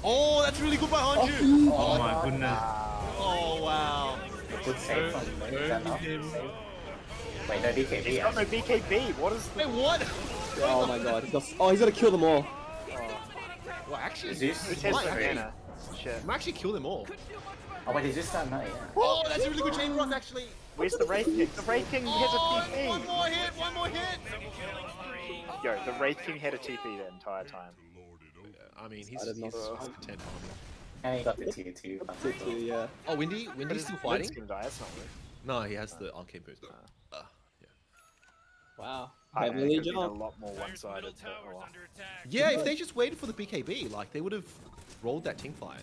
Speaker 4: Oh, that's really good by Hanju.
Speaker 2: Oh my goodness.
Speaker 4: Oh, wow.
Speaker 6: Good save from is that not? Save? Wait, no BKB.
Speaker 3: He's got no BKB. What is
Speaker 4: Wait,
Speaker 3: the...
Speaker 4: what?
Speaker 1: Oh my god. He's gonna kill them all.
Speaker 4: Well, actually,
Speaker 6: Zeus
Speaker 3: Zeus
Speaker 6: is
Speaker 3: has
Speaker 6: free.
Speaker 3: Savannah. Shit.
Speaker 4: I'm actually kill them all.
Speaker 6: Oh wait, is this not? No, yeah.
Speaker 4: Oh, that's a really good chain cross, actually.
Speaker 3: Where's the Wraith King? The Wraith King has a
Speaker 4: Oh,
Speaker 3: TP.
Speaker 4: one more hit, one more hit.
Speaker 3: Yo, the Wraith King had a TP the entire time.
Speaker 4: I mean, he's
Speaker 1: I did not-
Speaker 4: 10 farming.
Speaker 6: And he got the tier 2.
Speaker 1: Tier 2, yeah.
Speaker 4: Oh, Windy's still fighting?
Speaker 3: Gonna die. That's not weird.
Speaker 4: No, he has the arcane boost. Yeah.
Speaker 1: Wow.
Speaker 3: I know,
Speaker 1: Heavily
Speaker 3: it could've been a
Speaker 1: jumped.
Speaker 3: lot more one-sided. But, oh, well.
Speaker 4: Yeah, if they just waited for the BKB, like they would have rolled that team fight.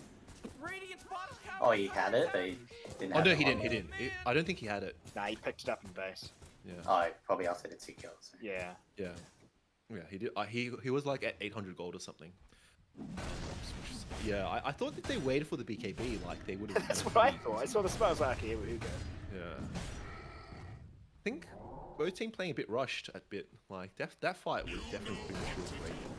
Speaker 6: Oh, he had it. They didn't.
Speaker 4: Oh
Speaker 6: have
Speaker 4: no,
Speaker 6: it
Speaker 4: he
Speaker 6: on.
Speaker 4: didn't. He didn't. I don't think he had it.
Speaker 3: Nah, he picked it up in base.
Speaker 4: Yeah.
Speaker 6: Oh, probably after the 2 kills.
Speaker 3: Yeah.
Speaker 4: Yeah. Yeah, he did. He was like at 800 gold or something. Yeah, I thought that they waited for the BKB, like they would have.
Speaker 3: That's what I thought. I saw the spell. I was like, okay, here we go.
Speaker 4: Yeah. I think both team playing a bit rushed at bit. Like that fight was definitely premature for Radiant.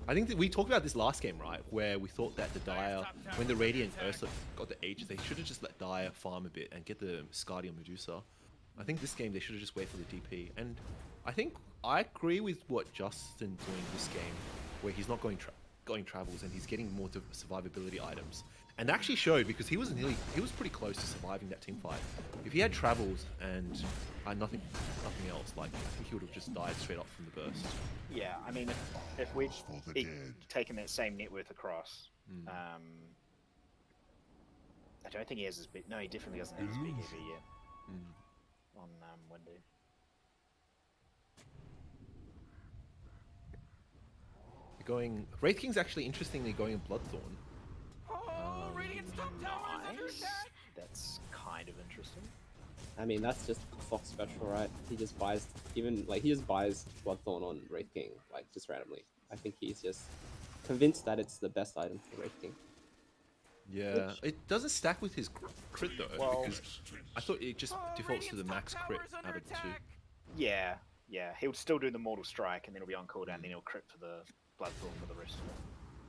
Speaker 4: I think that we talked about this last game, right? Where we thought that the Dire, when the Radiant Ursa got the H, they should have just let Dire farm a bit and get the Skadi on Medusa. I think this game they should have just waited for the DP. And I think I agree with what Justin's doing this game, where he's not going travels and he's getting more survivability items. And that actually showed because he was pretty close to surviving that team fight. If he had travels and nothing else, like I think he would have just died straight up from the burst.
Speaker 3: Yeah, I mean, if we'd taken that same net worth across, I don't think he has his big. No, he definitely doesn't have his big EV yet. On Windy.
Speaker 4: Going Wraith King's actually interestingly going in Bloodthorn.
Speaker 3: Nice. That's kind of interesting.
Speaker 1: I mean, that's just Fox special, right? He just buys, he just buys Bloodthorn on Wraith King, like, just randomly. I think he's just convinced that it's the best item for Wraith King.
Speaker 4: Yeah, it doesn't stack with his crit though,
Speaker 3: Well-
Speaker 4: because I thought it just defaults to the max crit out of the two.
Speaker 3: Yeah, yeah. He'll still do the Mortal Strike, and then he'll be on cooldown, then he'll crit for the Bloodthorn for the rest of it.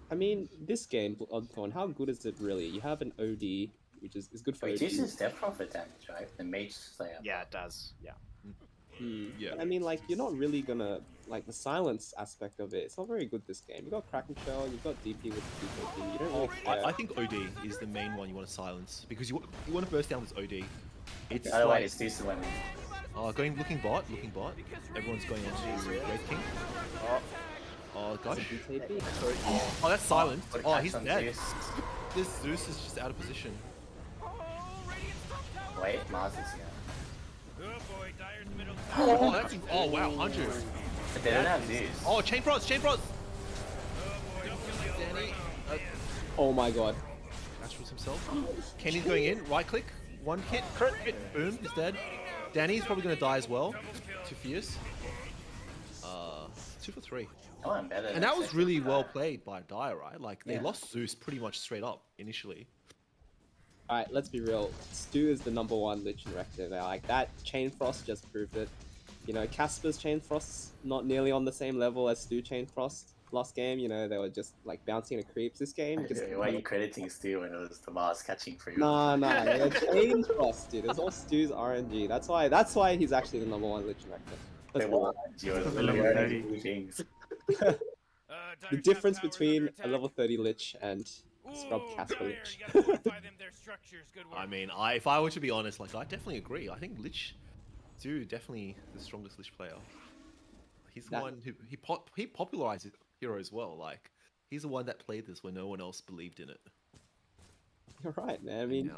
Speaker 1: I mean, this game, Bloodthorn, how good is it really? You have an OD, which is good for
Speaker 6: It
Speaker 1: OD.
Speaker 6: uses Death Prophet damage, right? The Mage Slayer.
Speaker 3: Yeah, it does. Yeah.
Speaker 4: Yeah.
Speaker 1: But I mean, like, you're not really gonna, like, the silence aspect of it, it's not very good this game. You've got Kraken Shell, you've got DP with DP, you don't really care.
Speaker 4: I think OD is the main one you want to silence because you want to burst down this OD. It's
Speaker 6: Otherwise,
Speaker 4: like,
Speaker 6: it's Zeus when
Speaker 4: looking bot. Everyone's going on to Wraith King. Oh gosh.
Speaker 1: DP?
Speaker 4: Oh, that's silent.
Speaker 6: Put a
Speaker 4: Oh,
Speaker 6: catch
Speaker 4: he's
Speaker 6: on
Speaker 4: dead.
Speaker 6: Zeus.
Speaker 4: This Zeus is just out of position.
Speaker 6: Wait, Mars is here.
Speaker 4: Oh, that's wow, 100.
Speaker 6: But they don't have Zeus.
Speaker 4: Oh, chain frost. Danny.
Speaker 1: Oh my god.
Speaker 4: Astros himself. Kenny's going in. Right click. One hit. Crit. Boom. He's dead. Danny's probably going to die as well. Too fierce. 2 for 3.
Speaker 6: Oh, I'm better.
Speaker 4: And that was really well played by Dire, right? Like they lost Zeus pretty much straight up initially.
Speaker 1: Alright, let's be real. Stu is the #1 Lich and Rector now. Like, that Chain Frost just proved it. You know, Casper's Chain Frost's not nearly on the same level as Stu Chain Frost. Last game, you know, they were just, like, bouncing the creeps. This game, just...
Speaker 6: Why are you crediting Stu when it was the Mars catching for you?
Speaker 1: Nah, yeah, Chain Frost, dude. It's all Stu's RNG. That's why he's actually the #1 Lich and Rector.
Speaker 6: They
Speaker 1: Let's
Speaker 6: won.
Speaker 1: be real.
Speaker 2: Level 30.
Speaker 1: The difference between a level 30 Lich and Scrub Casper Lich.
Speaker 4: I mean, if I were to be honest, like I definitely agree. I think Lich, dude, definitely the strongest Lich player. He's the one who he popularized hero as well. Like he's the one that played this when no one else believed in it.
Speaker 1: You're right, man. I mean,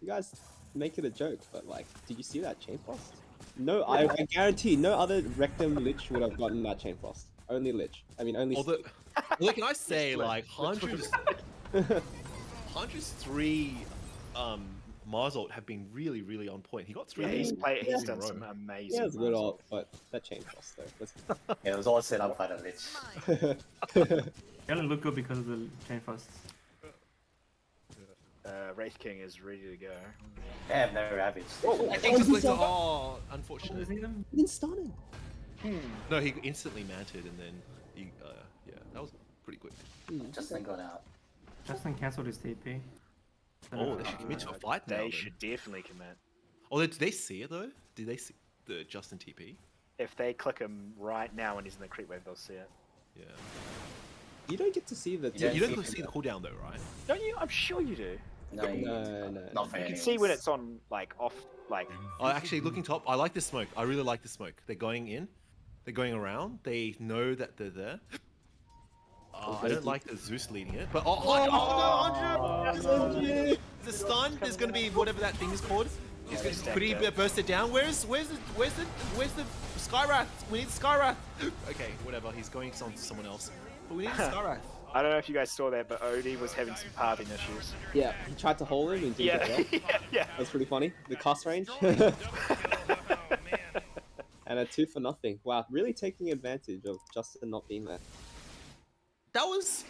Speaker 1: you guys make it a joke, but like, did you see that Chain Frost? No, I guarantee no other Rectum Lich would have gotten that Chain Frost. Only Lich. I mean, only.
Speaker 4: Although, can I say like 100's 3 Mars ult have been really, really on point. He got 3
Speaker 3: Yeah, he's
Speaker 4: games
Speaker 3: played. He's
Speaker 4: in a
Speaker 3: done
Speaker 4: row.
Speaker 3: some
Speaker 1: Yeah,
Speaker 3: amazing.
Speaker 1: it's a good
Speaker 3: Mars
Speaker 1: ult, but that changed us though.
Speaker 6: Yeah, it was all set up by the lich.
Speaker 2: It only look good because of the chain frosts.
Speaker 3: Wraith King is ready to go.
Speaker 6: They have no ravage.
Speaker 4: I think just like, oh, unfortunate.
Speaker 2: See them?
Speaker 1: He didn't stun him.
Speaker 4: No, he instantly manted and then he, yeah, that was pretty quick.
Speaker 6: Justin got out.
Speaker 2: Justin cancelled his TP.
Speaker 4: Oh, they should commit to a fight now.
Speaker 3: They
Speaker 4: then.
Speaker 3: should definitely commit.
Speaker 4: Oh, did they see it though? Did they see the Justin TP?
Speaker 3: If they click him right now when he's in the creep wave, they'll see it.
Speaker 4: Yeah.
Speaker 1: You don't get to see the.
Speaker 6: Yeah,
Speaker 4: You don't see the cooldown though, right?
Speaker 3: Don't you? I'm sure you do.
Speaker 6: No,
Speaker 1: No.
Speaker 6: not for
Speaker 3: You can
Speaker 6: anyone.
Speaker 3: see when it's on, like off, like.
Speaker 4: Oh, actually, looking top, I like this smoke. I really like the smoke. They're going in. They're going around. They know that they're there. I don't like the Zeus leading it, but oh no, Andrew! Is it stun? There's gonna be whatever that thing is called. Could he burst it down? Where's the Skywrath? We need Skywrath. Okay, whatever. He's going on to someone else, but we need Skywrath.
Speaker 3: I don't know if you guys saw that, but Odie was having some pathing issues.
Speaker 1: Yeah, he tried to hold him and didn't
Speaker 3: Yeah,
Speaker 1: get well.
Speaker 3: yeah.
Speaker 1: That's pretty funny. The cast range. And a 2 for nothing. Wow, really taking advantage of Justin not being there.
Speaker 4: That was.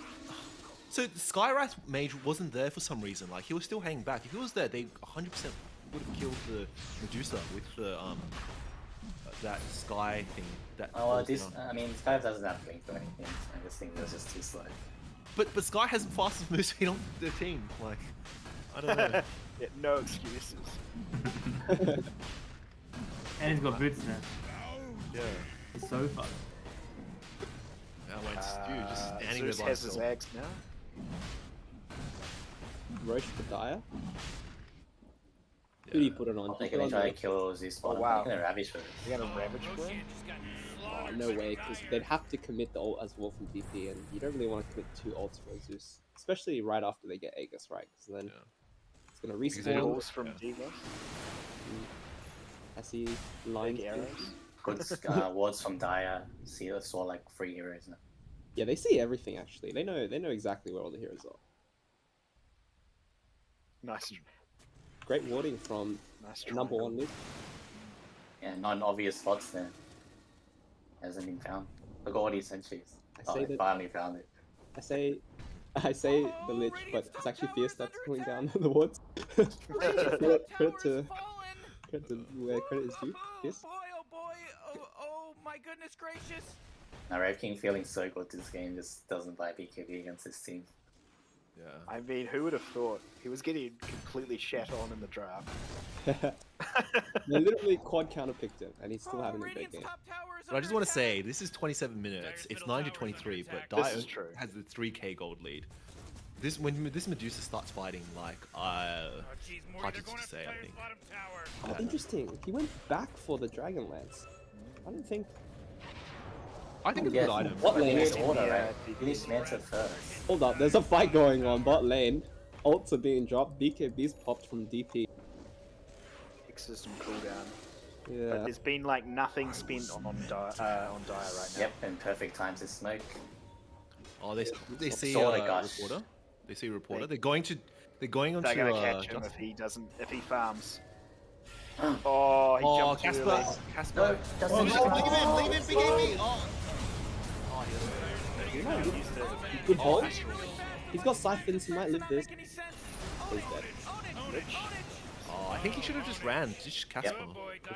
Speaker 4: So the Skywrath mage wasn't there for some reason. Like he was still hanging back. If he was there, they 100% would have killed the Medusa with the that sky thing. That
Speaker 6: Oh,
Speaker 4: falls
Speaker 6: this.
Speaker 4: down.
Speaker 6: I mean, Sky doesn't have blink or anything. I just think it was just too slow.
Speaker 4: But Sky has the fastest move speed on the team. Like I don't know.
Speaker 3: Yeah, no excuses.
Speaker 2: And he's got boots now.
Speaker 4: Yeah.
Speaker 2: He's so fun.
Speaker 4: Now went Stu just standing
Speaker 3: Zeus
Speaker 4: there by
Speaker 3: has his
Speaker 4: himself.
Speaker 3: eggs now.
Speaker 1: Roche for Dire. Who do you put it on?
Speaker 6: They're
Speaker 1: Put it
Speaker 6: gonna
Speaker 1: on
Speaker 6: try
Speaker 1: the-
Speaker 6: to kill Zeus.
Speaker 3: Oh, wow.
Speaker 6: They're gonna ravage for it.
Speaker 3: We got a Ravage for him.
Speaker 1: Oh, no way, because they'd have to commit the ult as well from DP, and you don't really want to commit 2 ults for Zeus, especially right after they get Aegis, right? Because then
Speaker 4: Yeah.
Speaker 1: it's gonna
Speaker 4: Because they
Speaker 1: respawn.
Speaker 4: don't-
Speaker 3: Balls from
Speaker 4: Yeah.
Speaker 3: Diva.
Speaker 1: I see lines.
Speaker 3: Big arrows.
Speaker 6: Good wards from Dire. See, I saw like 3 heroes now.
Speaker 1: Yeah, they see everything actually. They know exactly where all the heroes are.
Speaker 3: Nice,
Speaker 1: Great warding from
Speaker 3: nice.
Speaker 1: number
Speaker 3: triangle.
Speaker 1: 1 mid.
Speaker 6: Yeah, non-obvious spots there. Hasn't been found. Look at all these sentries.
Speaker 1: I
Speaker 6: Oh,
Speaker 1: say
Speaker 6: they
Speaker 1: that
Speaker 6: finally found it.
Speaker 1: I say the Lich, but it's actually Fierce that's pulling down the wards. credit to where credit is due. Yes.
Speaker 5: Boy, oh boy, oh my goodness gracious.
Speaker 6: Now, Rev King feeling so good this game just doesn't buy BKB against his team.
Speaker 4: Yeah.
Speaker 3: I mean, who would have thought he was getting completely shat on in the draft?
Speaker 1: They literally quad counterpicked him, and he's still having a great game.
Speaker 4: But I just want to say, this is 27 minutes. It's 9 to 23, but
Speaker 3: This
Speaker 4: Dio
Speaker 3: is true.
Speaker 4: has the 3k gold lead. When this Medusa starts fighting, like, hard to say, I think.
Speaker 1: Oh, interesting. He went back for the Dragonlance. I don't think.
Speaker 4: I think it's a good item.
Speaker 1: What lane
Speaker 6: Weird
Speaker 1: is
Speaker 6: order,
Speaker 3: Yeah,
Speaker 6: right?
Speaker 3: DP.
Speaker 6: Finish Manta first.
Speaker 1: Hold up, there's a fight going on bot lane. Ults are being dropped. BKB's popped from DP.
Speaker 3: Fixes some cooldown. But
Speaker 1: Yeah.
Speaker 3: there's been like nothing spent on Dire right now.
Speaker 6: Yep, and perfect time to smoke.
Speaker 4: Oh, they see
Speaker 6: Sword
Speaker 4: a
Speaker 6: of Gush.
Speaker 4: reporter. They see a reporter. They're going onto.
Speaker 3: They're gonna catch him
Speaker 4: Justin.
Speaker 3: if he farms. Oh, he
Speaker 4: Oh,
Speaker 3: jumped too
Speaker 4: Casper!
Speaker 3: early.
Speaker 4: Casper!
Speaker 6: No, Justin,
Speaker 4: Leave him, BKB! Oh, he doesn't.
Speaker 3: Used it.
Speaker 1: Good hold. He's got siphons. He might live this. He's dead.
Speaker 4: Oh, I think he should have just ran. Just Casper.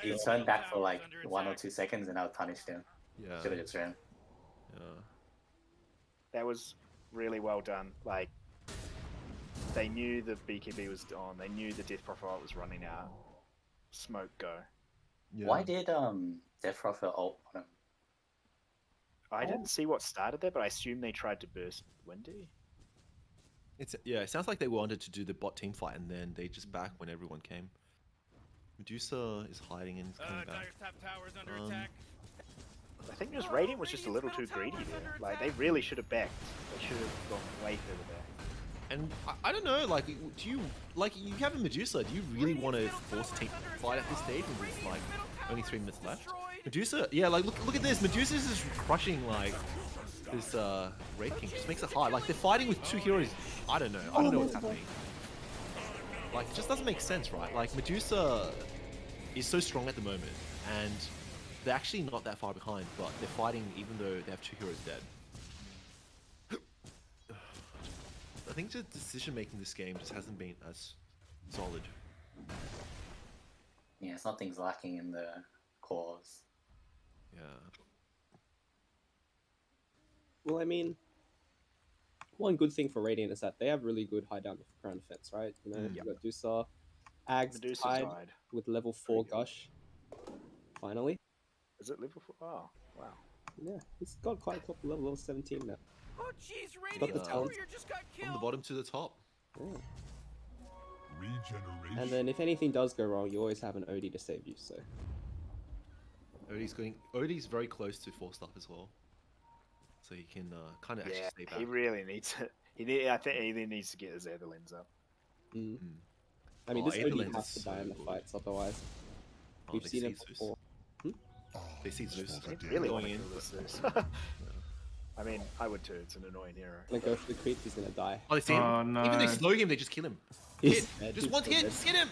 Speaker 6: He turned back for like 1 or 2 seconds and I punished him.
Speaker 4: Yeah.
Speaker 6: Should have just ran.
Speaker 4: Yeah.
Speaker 3: That was really well done. Like, they knew the BKB was on. They knew the death profile was running out. Smoke go.
Speaker 4: Yeah.
Speaker 6: Why did Death Prophet ult on him?
Speaker 3: I didn't see what started there, but I assume they tried to burst Windy.
Speaker 4: It sounds like they wanted to do the bot team fight and then they just back when everyone came. Medusa is hiding and is coming back.
Speaker 5: Dire's top tower's under
Speaker 4: Um,
Speaker 5: attack.
Speaker 3: I think just Radiant was just a little too greedy there. Like, they really should have backed. They should have gone way further back.
Speaker 4: And I don't know, like, do you, like, you have a Medusa, do you really want to force a team fight at this stage when there's, like, only 3 minutes left? Medusa, yeah, like, look at this, Medusa's just crushing, like, this, Wraith King, just makes it hard. Like, they're fighting with 2 heroes, I don't know what's happening. Like, it just doesn't make sense, right? Like, Medusa is so strong at the moment, and they're actually not that far behind, but they're fighting even though they have 2 heroes dead. I think the decision making this game just hasn't been as solid.
Speaker 6: Yeah, something's lacking in the cores.
Speaker 4: Yeah.
Speaker 1: Well, I mean, one good thing for Radiant is that they have really good high down ground defense, right? You know, you got Dusa, Ags
Speaker 3: Medusa
Speaker 1: tied
Speaker 3: died.
Speaker 1: with level 4
Speaker 3: Pretty good.
Speaker 1: Gush. Finally.
Speaker 3: Is it level 4? Oh, wow.
Speaker 1: Yeah, he's got quite a couple level 17 now.
Speaker 5: Oh jeez,
Speaker 1: Got the
Speaker 5: Radiant
Speaker 1: talent.
Speaker 5: Warrior just got killed.
Speaker 4: From the bottom to the top.
Speaker 1: Yeah.
Speaker 7: Regeneration.
Speaker 1: And then if anything does go wrong, you always have an Odie to save you, so.
Speaker 4: Odie's very close to 4-star as well. So he can kind of actually
Speaker 3: Yeah,
Speaker 4: stay back.
Speaker 3: he really needs it. I think he needs to get his Etherlings up.
Speaker 1: Mm.
Speaker 4: Mm.
Speaker 1: I mean,
Speaker 4: Oh,
Speaker 1: this
Speaker 4: Aetherlens
Speaker 1: Odie has
Speaker 4: is
Speaker 1: to die in the
Speaker 4: so good.
Speaker 1: fights, otherwise.
Speaker 4: Oh,
Speaker 1: We've
Speaker 4: they
Speaker 1: seen
Speaker 4: see
Speaker 1: it
Speaker 4: Zeus.
Speaker 1: before.
Speaker 4: They see Zeus.
Speaker 3: He really want to
Speaker 4: going in.
Speaker 3: kill this Zeus. I mean, I would too. It's an annoying hero.
Speaker 1: Gonna go for the creep, he's gonna die.
Speaker 4: Oh, they see him?
Speaker 2: Oh, no.
Speaker 4: Even they slow him, they just kill him.
Speaker 1: He's
Speaker 4: Hit.
Speaker 1: dead,
Speaker 4: Just
Speaker 1: he's
Speaker 4: one
Speaker 1: still
Speaker 4: hit,
Speaker 1: dead.
Speaker 4: just hit him!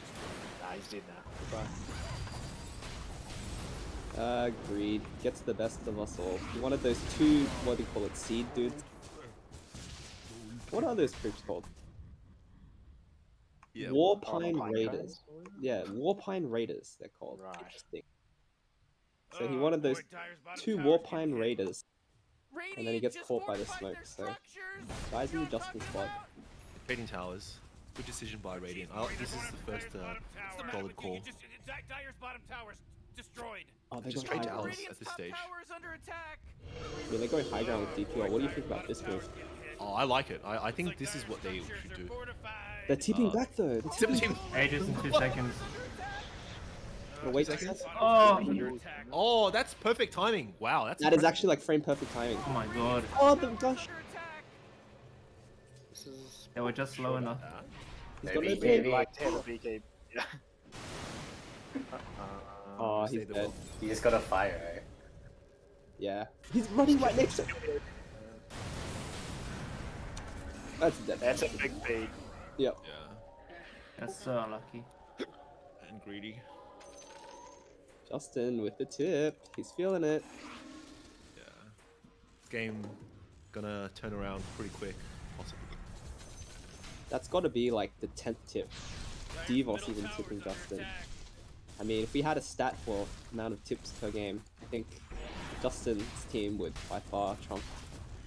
Speaker 3: Nah, he's dead now. Goodbye.
Speaker 1: Greed gets the best of us all. One of those 2, what do you call it, seed dudes? What are those creeps called?
Speaker 4: Yeah.
Speaker 1: Warpine
Speaker 3: Pine
Speaker 1: Raiders.
Speaker 3: cones?
Speaker 1: Yeah, Warpine Raiders, they're called.
Speaker 3: Right.
Speaker 1: Interesting. So he wanted those 2 Warpine Raiders, and then he gets caught by the smoke, so. Guys in the Justin squad.
Speaker 4: Trading towers. Good decision by Radiant. This is the first solid call.
Speaker 5: Dyer's bottom tower's destroyed.
Speaker 1: Oh, they
Speaker 4: Just
Speaker 1: go high
Speaker 4: trade
Speaker 1: ground.
Speaker 4: towers at this stage.
Speaker 5: Tower is under attack.
Speaker 1: Yeah, they go high ground with DPR. What do you think about this move?
Speaker 4: Oh, I like it. I think this is what they should do.
Speaker 1: They're tipping back though. They're tipping
Speaker 4: 17.
Speaker 2: Ages in 2 seconds.
Speaker 1: Gonna wait 2
Speaker 4: seconds?
Speaker 1: seconds.
Speaker 2: Oh,
Speaker 4: Oh, that's perfect timing. Wow, that's
Speaker 1: That is
Speaker 4: impressive.
Speaker 1: actually like frame perfect timing.
Speaker 2: oh my god.
Speaker 1: Oh, the gosh.
Speaker 3: This is
Speaker 2: They were just slow enough.
Speaker 1: He's got no
Speaker 6: Maybe,
Speaker 1: pain.
Speaker 6: maybe.
Speaker 3: like 10 of BK. Yeah.
Speaker 1: Oh,
Speaker 4: Say
Speaker 1: he's
Speaker 4: the
Speaker 1: dead.
Speaker 4: wall.
Speaker 6: You just gotta fire, right?
Speaker 1: Yeah. He's running right next to him. That's dead.
Speaker 3: That's a big beat.
Speaker 1: Yep.
Speaker 4: Yeah.
Speaker 2: That's so unlucky.
Speaker 4: And greedy.
Speaker 1: Justin with the tip. He's feeling it.
Speaker 4: Yeah. This game gonna turn around pretty quick, possibly.
Speaker 1: That's got to be like the 10th tip. Devos even tipping Justin. I mean, if we had a stat for amount of tips per game, I think Justin's team would by far trump.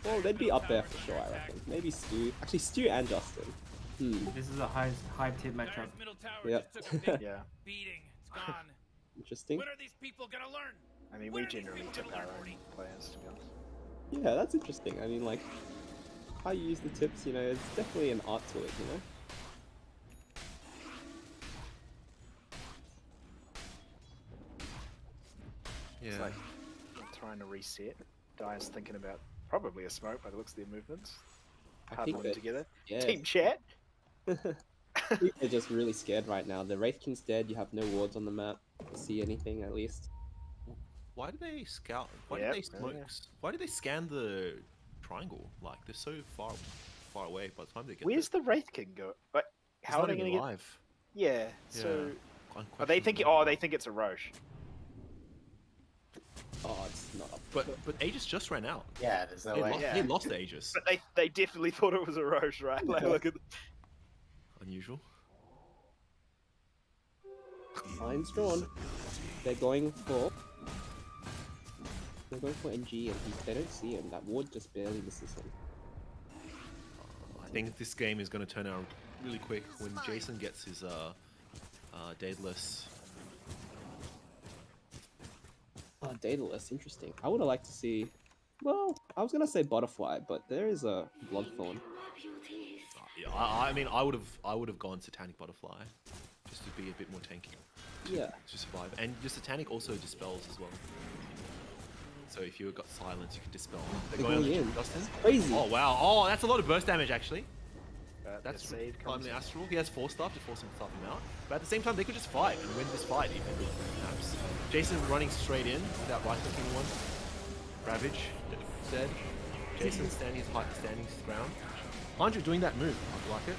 Speaker 1: Well, they'd be up there for sure, I reckon. Maybe Stu. Actually, Stu and Justin.
Speaker 2: This is a high tip matchup.
Speaker 5: Middle tower
Speaker 1: Yep.
Speaker 5: just took a big
Speaker 3: Yeah.
Speaker 5: beating. It's gone.
Speaker 1: Interesting.
Speaker 5: When are these people gonna learn?
Speaker 3: I mean, we generally tip our own players, to be honest.
Speaker 1: Yeah, that's interesting. I mean, like, how you use the tips, you know, it's definitely an art to it, you know?
Speaker 4: Yeah.
Speaker 3: It's like trying to reset. Dyer's thinking about probably a smoke by the looks of their movements.
Speaker 1: I
Speaker 3: Huddling
Speaker 1: think that,
Speaker 3: together.
Speaker 1: yeah.
Speaker 3: Team chat.
Speaker 1: I think they're just really scared right now. The Wraith King's dead, you have no wards on the map to see anything, at least.
Speaker 4: Why did they scout? Why
Speaker 3: Yep,
Speaker 4: did they smoke?
Speaker 3: yeah.
Speaker 4: Why did they scan the triangle? Like, they're so far away by the time they get
Speaker 3: Where's the Wraith King go? But
Speaker 4: there.
Speaker 3: how
Speaker 4: It's
Speaker 3: are they
Speaker 4: not
Speaker 3: going
Speaker 4: even
Speaker 3: to get?
Speaker 4: live.
Speaker 3: Yeah. So
Speaker 4: I'm
Speaker 3: are they
Speaker 4: questioning
Speaker 3: thinking?
Speaker 4: that.
Speaker 3: Oh, they think it's a Roche.
Speaker 1: Oh, it's not up.
Speaker 4: But Aegis just ran out.
Speaker 6: Yeah, there's no
Speaker 4: They,
Speaker 6: way.
Speaker 4: lost,
Speaker 3: Yeah.
Speaker 4: they lost the Aegis.
Speaker 3: But they definitely thought it was a Roche, right? Like,
Speaker 1: Yeah.
Speaker 3: look at.
Speaker 4: Unusual.
Speaker 1: Lines drawn. They're going for NG, and they don't see him. That ward just barely misses him.
Speaker 4: I think this game is going to turn out really quick when Jason gets his Daedalus.
Speaker 1: Oh, Daedalus, interesting. I would have liked to see. Well, I was gonna say Butterfly, but there is a Bloodthorn.
Speaker 4: Yeah, I mean, I would have gone Satanic Butterfly, just to be a bit more tanky
Speaker 1: Yeah.
Speaker 4: to survive. And your Satanic also dispels as well. So if you got silence, you can dispel. They're
Speaker 1: They're
Speaker 4: going
Speaker 1: going
Speaker 4: on
Speaker 1: in.
Speaker 4: Justin.
Speaker 1: Crazy.
Speaker 4: Oh wow! Oh, that's a lot of burst damage actually.
Speaker 3: That's
Speaker 4: That's
Speaker 3: save
Speaker 4: climbing
Speaker 3: comes.
Speaker 4: the Astral. He has 4 stuff to force him to stop him out. But at the same time, they could just fight and win this fight even. Perhaps. Jason running straight in without right clicking one. Ravage dead. Jason standing his ground. 100 doing that move. I like it.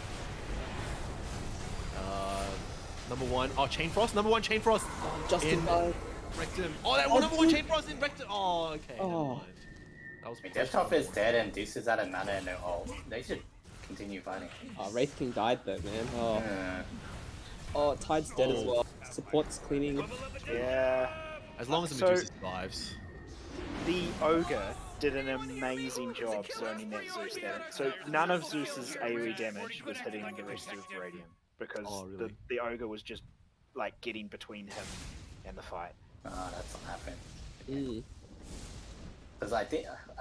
Speaker 4: Number one. Oh, Chain Frost. Number one, Chain Frost.
Speaker 1: Oh, Justin
Speaker 4: In
Speaker 1: died.
Speaker 4: Rectum. Oh, that
Speaker 1: Oh,
Speaker 4: number one
Speaker 1: dude.
Speaker 4: Chain Frost in Rectum. Oh, okay. Never
Speaker 1: Oh.
Speaker 4: mind. That was
Speaker 6: I mean, Death Top is dead and Deuce is out of mana and no ult. They should continue fighting.
Speaker 1: Oh, Wraith King died though, man. Oh,
Speaker 6: Uh,
Speaker 1: oh, Tide's dead as well. Support's cleaning.
Speaker 3: Yeah.
Speaker 4: As long as the
Speaker 3: So-
Speaker 4: Medusa survives.
Speaker 3: The Ogre did an amazing job zoning that Zeus there. So none of Zeus's AoE damage was hitting the rest of Radiant because
Speaker 4: Oh, really?
Speaker 3: the Ogre was just like getting between him and the fight.
Speaker 6: that's what happened.
Speaker 1: Mm.
Speaker 6: Because I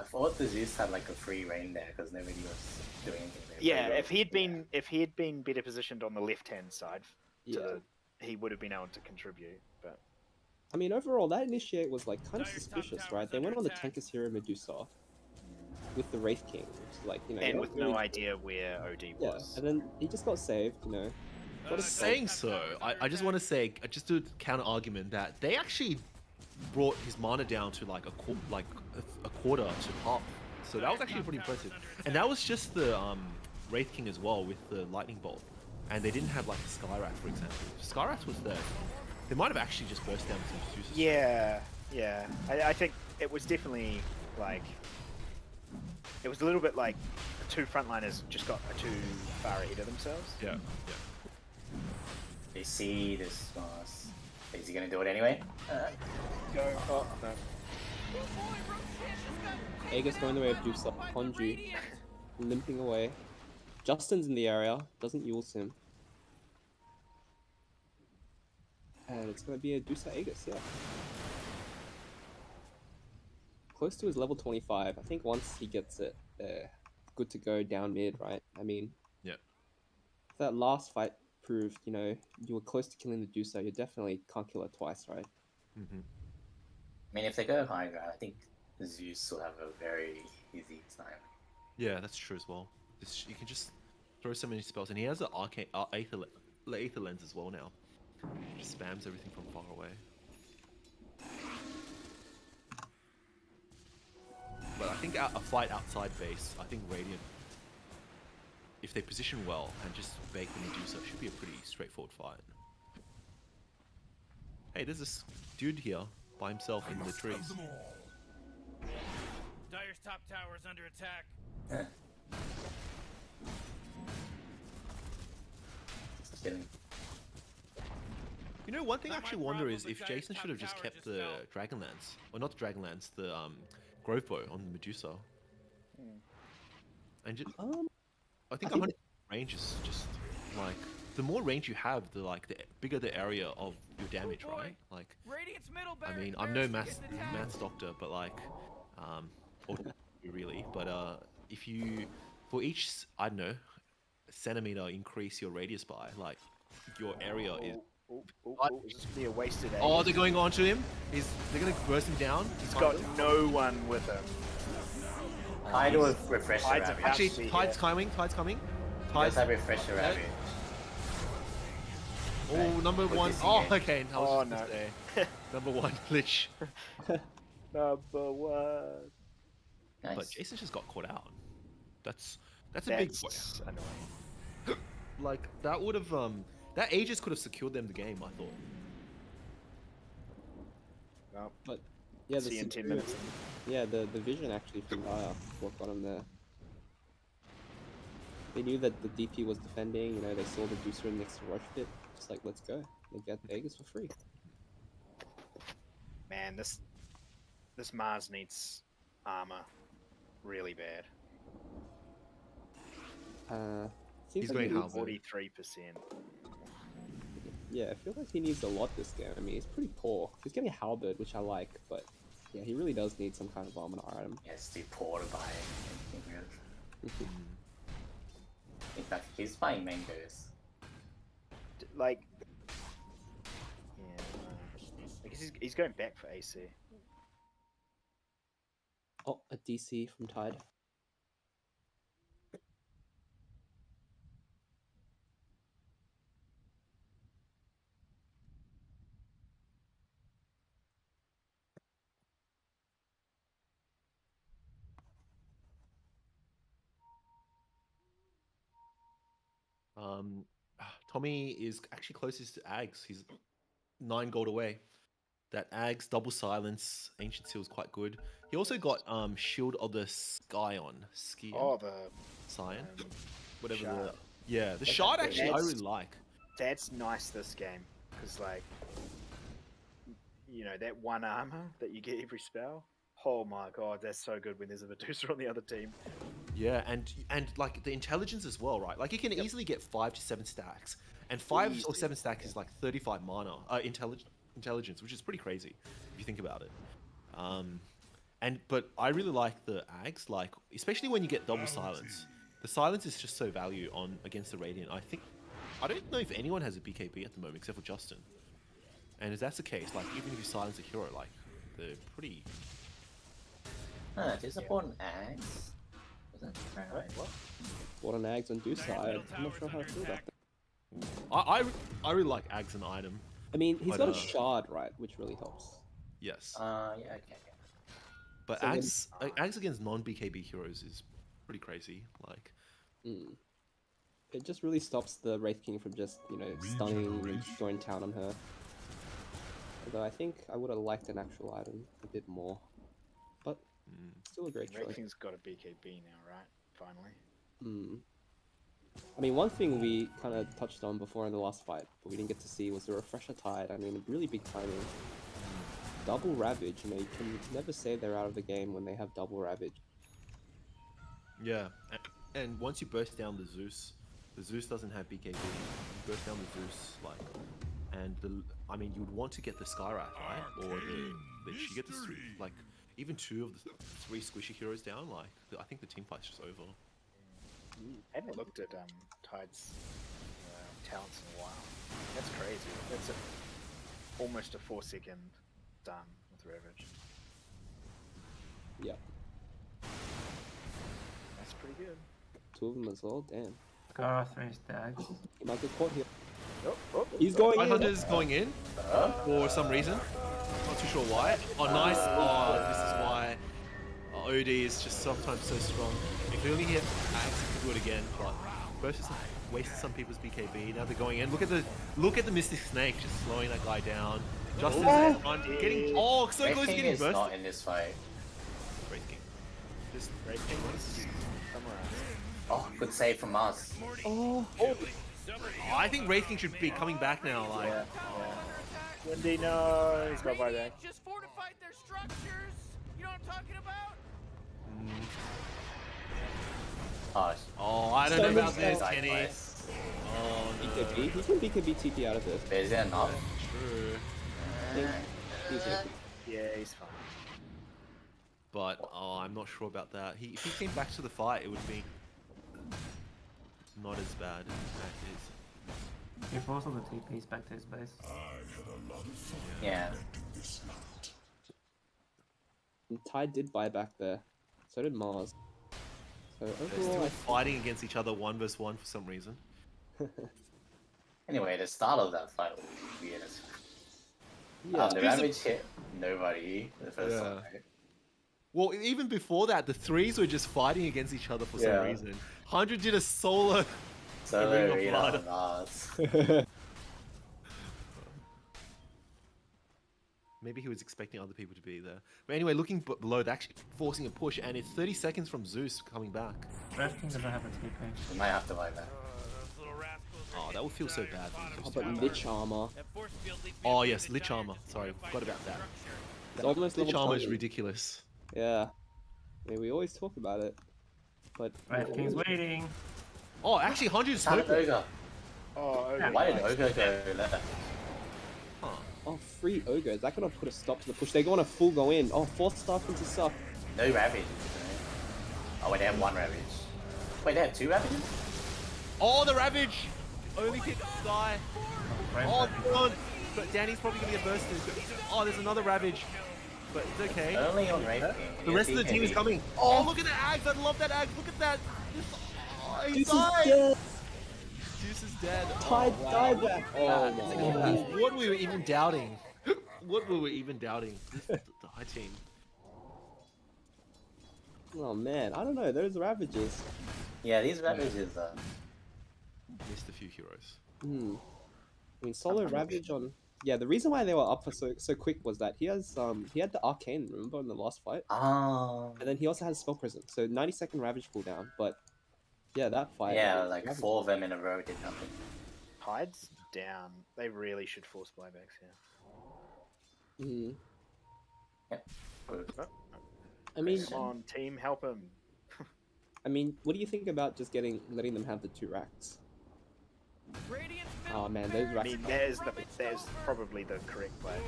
Speaker 6: thought the Zeus had like a free reign there because nobody was doing anything there.
Speaker 3: Yeah,
Speaker 6: But
Speaker 3: if he had been better positioned on the left hand side,
Speaker 1: Yeah.
Speaker 3: he would have been able to contribute. But
Speaker 1: I mean, overall, that initiate was like kind of suspicious, right? They went on the Tankus hero Medusa with the Wraith King, which is like, you know,
Speaker 3: and
Speaker 1: not
Speaker 3: with
Speaker 1: really-
Speaker 3: no idea where OD
Speaker 1: Yeah,
Speaker 3: was.
Speaker 1: and then he just got saved, you know. Got a
Speaker 4: Saying so, I just want to say, just to counter argument that they actually brought his mana down to like a quarter to half. So that was actually pretty impressive. And that was just the Wraith King as well with the Lightning Bolt. And they didn't have like the Skyrath, for example. If Skyrath was there, they might have actually just burst down to Zeus's.
Speaker 3: Yeah. I think it was definitely like it was a little bit like the two frontliners just got too far ahead of themselves.
Speaker 4: Yeah.
Speaker 6: they see this was. Is he gonna do it anyway?
Speaker 3: Go. Oh no.
Speaker 1: Aegis going the way of Jusa. Konju limping away. Justin's in the area, doesn't use him. And it's gonna be a Dusa Aegis, yeah. Close to his level 25. I think once he gets it, good to go down mid, right? I mean,
Speaker 4: Yeah.
Speaker 1: that last fight proved, you know, you were close to killing the Dusa. You definitely can't kill her twice, right?
Speaker 4: Mm-hmm.
Speaker 6: I mean, if they go high ground, I think Zeus will have a very easy time.
Speaker 4: Yeah, that's true as well. You can just throw so many spells, and he has an arcane Aether Lens as well now. Just spams everything from far away. But I think a fight outside base, I think Radiant, if they position well and just bake the Medusa, should be a pretty straightforward fight. Hey, there's this dude here by himself in the trees.
Speaker 5: Dire's top tower is under attack.
Speaker 6: Just kidding.
Speaker 4: You know, one thing I actually wonder is if Jason should have just kept the Dragonlance, or not the Dragonlance, the Grove Bow on the Medusa. And just, I think 100 range is just like the more range you have, the bigger the area of your damage, right? Like,
Speaker 5: Radiant's middle
Speaker 4: I
Speaker 5: barracks.
Speaker 4: mean, I'm no maths doctor, but like, or really, but if you for each I don't know centimeter increase your radius by, like, your area is.
Speaker 3: Is this be a wasted aid?
Speaker 4: Oh, they're going on to him. They're gonna burst him down.
Speaker 3: He's got no one with him.
Speaker 6: Tide will refresh the
Speaker 3: Tide's
Speaker 6: rabbit.
Speaker 3: about-
Speaker 4: Actually,
Speaker 3: see
Speaker 4: Tide's
Speaker 3: here.
Speaker 4: coming. Tide's coming.
Speaker 6: He does
Speaker 4: Tide's.
Speaker 6: have refresh the rabbit.
Speaker 4: Oh, number
Speaker 6: What
Speaker 4: one.
Speaker 6: does he
Speaker 4: Oh,
Speaker 6: get?
Speaker 4: okay. I was
Speaker 3: Oh,
Speaker 4: just gonna
Speaker 3: no.
Speaker 4: say, number one glitch.
Speaker 3: Number one.
Speaker 6: Nice.
Speaker 4: But Jason just got caught out. That's a big boy.
Speaker 3: That's annoying.
Speaker 4: Like, that would have that Aegis could have secured them the game, I thought.
Speaker 3: Well,
Speaker 1: But yeah,
Speaker 3: see you in 10 minutes.
Speaker 1: Yeah, the vision actually from Dire, what got him there. They knew that the DP was defending, you know, they saw the booster next to Rush Pit. Just like, let's go. They get Aegis for free.
Speaker 3: Man, this Mars needs armor really bad.
Speaker 1: Seems
Speaker 4: He's
Speaker 1: like
Speaker 4: going
Speaker 1: he needs-
Speaker 4: halberd.
Speaker 3: 43%.
Speaker 1: Yeah, I feel like he needs a lot this game. I mean, he's pretty poor. He's getting a halberd, which I like, but yeah, he really does need some kind of armor item.
Speaker 6: Yes, too poor to buy anything good. In fact, he's buying mangoes.
Speaker 3: Like, yeah, I guess he's going back for AC.
Speaker 1: Oh, a DC from Tide.
Speaker 4: Tommy is actually closest to Ags. He's 9 gold away. That Ags double silence Ancient Seal is quite good. He also got Shield of the Scion.
Speaker 3: Oh, the
Speaker 4: Scion?
Speaker 3: um,
Speaker 4: Whatever
Speaker 3: shard.
Speaker 4: the... Yeah, the
Speaker 6: That's
Speaker 4: shard
Speaker 6: actually-
Speaker 4: actually I
Speaker 3: That's-
Speaker 4: really like.
Speaker 3: That's nice this game because like, you know, that 1 armor that you get every spell. Oh my god, that's so good when there's a Medusa on the other team.
Speaker 4: Yeah, and like the intelligence as well, right? Like you can easily get 5 to 7 stacks, and 5 or
Speaker 3: Easy.
Speaker 4: 7 stacks is like 35 mana intelligence, which is pretty crazy if you think about it. But I really like the Ags, like especially when you get double silence. The silence is just so value on against the Radiant. I don't know if anyone has a BKB at the moment except for Justin. And if that's the case, like even if you silence a hero, like they're pretty.
Speaker 6: There's a important axe. Wasn't it? Right.
Speaker 3: What?
Speaker 1: What an Ags on Deuce side. I'm not sure how I feel about that.
Speaker 4: I really like Ags an item.
Speaker 1: I mean, he's
Speaker 4: But,
Speaker 1: got a shard, right, which really helps.
Speaker 4: Yes.
Speaker 6: Yeah, okay.
Speaker 4: But
Speaker 1: So then-
Speaker 4: Ags against non-BKB heroes is pretty crazy. Like,
Speaker 1: It just really stops the Wraith King from just, you know, stunning and destroying town on her. Although I think I would have liked an actual item a bit more. But still a great choice.
Speaker 3: Raking's got a BKB now, right? Finally.
Speaker 1: I mean, one thing we kind of touched on before in the last fight, but we didn't get to see, was the Refresher Tide. I mean, really big timing. Double Ravage, you know, you can never say they're out of the game when they have double Ravage.
Speaker 4: yeah. And once you burst down the Zeus doesn't have BKB. You burst down the Zeus, like, and I mean, you would want to get the Skywrath, right? Or you get the like, even 2 of the 3 squishy heroes down. Like, I think the team fight's just over.
Speaker 3: I haven't looked at Tide's talents in a while. That's crazy. That's almost a 4-second stun with Ravage.
Speaker 1: Yep.
Speaker 3: That's pretty good.
Speaker 1: 2 of them as well, damn.
Speaker 2: Scar 3 stacks.
Speaker 1: He might get caught here.
Speaker 3: Oh,
Speaker 1: He's going in!
Speaker 4: 500's going in for some reason. Not too sure why. Oh, nice. Oh, this is why OD is just sometimes so strong. If you only hit Axe, you can do it again. But versus wasted some people's BKB. Now they're going in. Look at the Mystic Snake just slowing that guy down. Justin's at front, getting so close to
Speaker 6: King
Speaker 4: getting
Speaker 6: is
Speaker 4: burst.
Speaker 6: not in this fight.
Speaker 4: Wraith King. Just
Speaker 3: Raking was summarized.
Speaker 6: Oh, good save from us.
Speaker 4: I think Wraith King should be coming back now. Like,
Speaker 6: Yeah.
Speaker 3: Wendy, no, he's got buyback.
Speaker 5: Just fortified their structures. You know what I'm talking about?
Speaker 6: Oh,
Speaker 4: I don't know about this,
Speaker 6: side
Speaker 4: Kenny.
Speaker 6: quest.
Speaker 4: Oh no.
Speaker 1: BKB? He can BKB TP out of this.
Speaker 6: But is it enough?
Speaker 4: True.
Speaker 1: I think he's gonna
Speaker 3: Yeah, he's fine.
Speaker 4: But I'm not sure about that. If he came back to the fight, it would be not as bad as that is.
Speaker 2: He forced all the TPs back to his base.
Speaker 6: Yeah.
Speaker 1: And Tide did buy back there. So did Mars. So
Speaker 4: They're
Speaker 1: overall,
Speaker 4: still fighting against each other 1 versus 1 for some reason.
Speaker 6: Anyway, the start of that fight was weird as
Speaker 1: yeah.
Speaker 6: the Ravage hit nobody the first
Speaker 4: Yeah.
Speaker 6: time. Right?
Speaker 4: Well, even before that, the 3s were just fighting against each other for some
Speaker 6: Yeah.
Speaker 4: reason. 100 did a solo.
Speaker 6: So
Speaker 4: Ring of
Speaker 6: Rita
Speaker 4: Blood.
Speaker 6: and us.
Speaker 4: Maybe he was expecting other people to be there. But anyway, looking below, they're actually forcing a push, and it's 30 seconds from Zeus coming back.
Speaker 2: Wraith King doesn't have a TP.
Speaker 6: We might have to buy that.
Speaker 5: Those little rascals.
Speaker 4: Oh, that would feel so bad for
Speaker 1: Oh,
Speaker 4: Zeus.
Speaker 1: but Lich Armor.
Speaker 5: That force field leaves me
Speaker 4: Oh
Speaker 5: with
Speaker 4: yes,
Speaker 5: the
Speaker 4: Lich
Speaker 5: desire
Speaker 4: Armor.
Speaker 5: to
Speaker 4: Sorry,
Speaker 5: fortify
Speaker 4: forgot
Speaker 5: their
Speaker 4: about that.
Speaker 5: structure.
Speaker 1: It's almost
Speaker 4: Lich
Speaker 1: level
Speaker 4: Armor is
Speaker 1: 20.
Speaker 4: ridiculous.
Speaker 1: Yeah. I mean, we always talk about it. But
Speaker 2: Wraith King's waiting.
Speaker 4: Oh, actually, 100 is
Speaker 6: How did
Speaker 4: hoping.
Speaker 6: Ogre?
Speaker 3: Oh, okay.
Speaker 6: Why did Ogre go left?
Speaker 4: Huh.
Speaker 1: Oh, free Ogre. Is that gonna put a stop to the push? They go on a full go in. Oh, 4th staff into suck.
Speaker 6: No Ravage. Oh wait, they have 1 Ravage. Wait, they have 2 Ravages?
Speaker 4: Oh, the Ravage! Only hit Sky. Oh, God. But Danny's probably gonna get bursted. Oh, there's another Ravage. But it's okay.
Speaker 6: Only on Wraith King.
Speaker 4: The rest of the team is coming. Oh, look at the Ags! I love that Ags! Look at that! Oh, he
Speaker 1: This is
Speaker 4: died!
Speaker 1: dead.
Speaker 4: Zeus is dead.
Speaker 1: Tide
Speaker 4: Oh, wow.
Speaker 1: died back. Oh my god.
Speaker 4: What were we even doubting? What were we even doubting? This is the high team.
Speaker 1: Oh man, I don't know. Those Ravages.
Speaker 6: Yeah, these Ravages
Speaker 4: Missed a few heroes.
Speaker 1: Hmm. I mean, solo Ravage on. Yeah, the reason why they were up for so quick was that he had the Arcane, remember, in the last fight,
Speaker 6: Oh.
Speaker 1: and then he also has Spell Prison, so 90-second Ravage cooldown. But yeah, that fight.
Speaker 6: Yeah,
Speaker 1: against
Speaker 6: like
Speaker 1: Ravage-
Speaker 6: 4 of them in a row did nothing.
Speaker 3: Tide's down. They really should force buybacks here.
Speaker 1: Mhm.
Speaker 6: Good.
Speaker 1: I mean,
Speaker 3: Come on, team, help him.
Speaker 1: what do you think about just letting them have the 2 racks? Oh man, those
Speaker 3: I
Speaker 1: racks.
Speaker 3: mean, there's probably the correct play.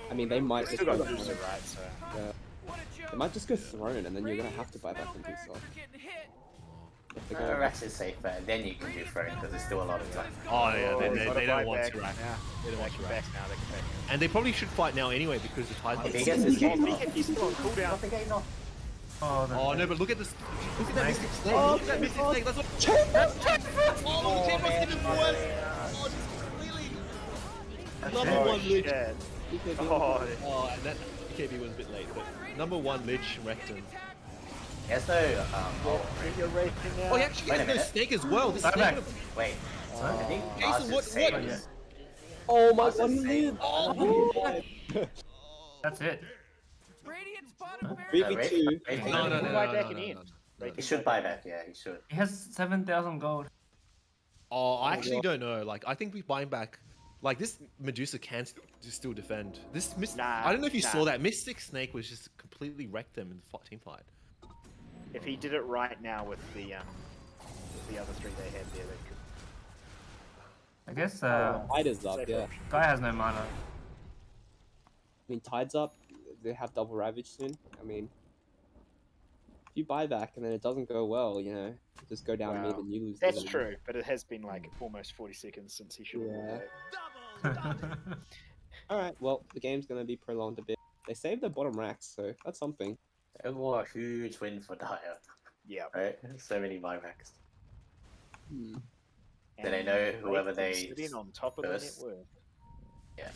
Speaker 1: I mean, they might
Speaker 3: They
Speaker 1: just
Speaker 3: still
Speaker 1: go
Speaker 3: got Booster,
Speaker 1: throne.
Speaker 3: right? So
Speaker 1: They might just go throne, and then you're gonna have to buy back and do so. If they go
Speaker 6: Rex is safer, and then you can do throne because there's still a lot of time.
Speaker 4: Oh yeah,
Speaker 3: he's got a
Speaker 4: they don't want
Speaker 3: buyback
Speaker 4: to rack.
Speaker 3: now.
Speaker 4: They don't
Speaker 3: They
Speaker 4: want
Speaker 3: can
Speaker 4: to
Speaker 3: back
Speaker 4: rack.
Speaker 3: now. They can back.
Speaker 4: And they probably should fight now anyway because the tide's
Speaker 6: If he
Speaker 4: not.
Speaker 6: gets his game off.
Speaker 3: He's still on cooldown.
Speaker 6: Nothing game off.
Speaker 2: Oh, the
Speaker 4: Oh no, but look at this. Look at that
Speaker 2: Nice.
Speaker 4: Mystic Snake.
Speaker 1: Oh,
Speaker 4: Look at that
Speaker 1: my
Speaker 4: Mystic
Speaker 1: God.
Speaker 4: Snake. That's what.
Speaker 6: Oh,
Speaker 4: Chain
Speaker 6: man.
Speaker 4: even worse. Oh, just completely. Number
Speaker 3: Oh,
Speaker 4: one Lich.
Speaker 3: shit.
Speaker 4: Oh, and that BKB was a bit late, but number one Lich wrecked him.
Speaker 6: He has no.
Speaker 3: You're racing now.
Speaker 4: Oh, he actually
Speaker 6: Wait a
Speaker 4: has no
Speaker 6: minute.
Speaker 4: snake as well. This
Speaker 2: Bye
Speaker 4: snake
Speaker 2: bye.
Speaker 4: would've-
Speaker 6: Wait. I think
Speaker 4: Jason,
Speaker 6: Mars
Speaker 4: what-
Speaker 6: is
Speaker 4: what-
Speaker 6: saving.
Speaker 1: Oh my
Speaker 6: Mars
Speaker 1: god,
Speaker 6: is saving.
Speaker 4: Oh,
Speaker 2: That's it.
Speaker 6: No,
Speaker 1: 3v2.
Speaker 6: Wraith-
Speaker 4: no, no, no,
Speaker 3: Buy
Speaker 4: no,
Speaker 3: back
Speaker 4: no,
Speaker 3: and
Speaker 4: no,
Speaker 3: in.
Speaker 4: no, no.
Speaker 6: He should buy back, yeah, he should.
Speaker 2: He has 7,000 gold.
Speaker 4: Oh, I actually don't know. Like, I think we buying back. Like, this Medusa can still defend. This
Speaker 3: Nah,
Speaker 4: I don't know if you
Speaker 3: nah.
Speaker 4: saw that. Mystic Snake was just completely wrecked them in the team fight.
Speaker 3: If he did it right now with the other 3 they had there, they could.
Speaker 2: I guess
Speaker 1: Tide is up,
Speaker 3: Safe
Speaker 1: yeah.
Speaker 3: option.
Speaker 2: Guy has no mana.
Speaker 1: I mean, Tide's up. They have double Ravage soon. I mean, if you buy back and then it doesn't go well, just go down mid
Speaker 3: Wow.
Speaker 1: and you lose.
Speaker 3: That's
Speaker 1: the-
Speaker 3: true, but it has been like almost 40 seconds since he should have.
Speaker 1: Yeah. Alright, well, the game's gonna be prolonged a bit. They saved the bottom racks, so that's something.
Speaker 6: It was a huge win for Dyer,
Speaker 3: Yeah.
Speaker 6: right? So many buybacks.
Speaker 1: Hmm.
Speaker 6: Then they know whoever
Speaker 3: Wraith
Speaker 6: they
Speaker 3: sitting on top of the net
Speaker 6: first-
Speaker 3: worth.
Speaker 6: Yeah.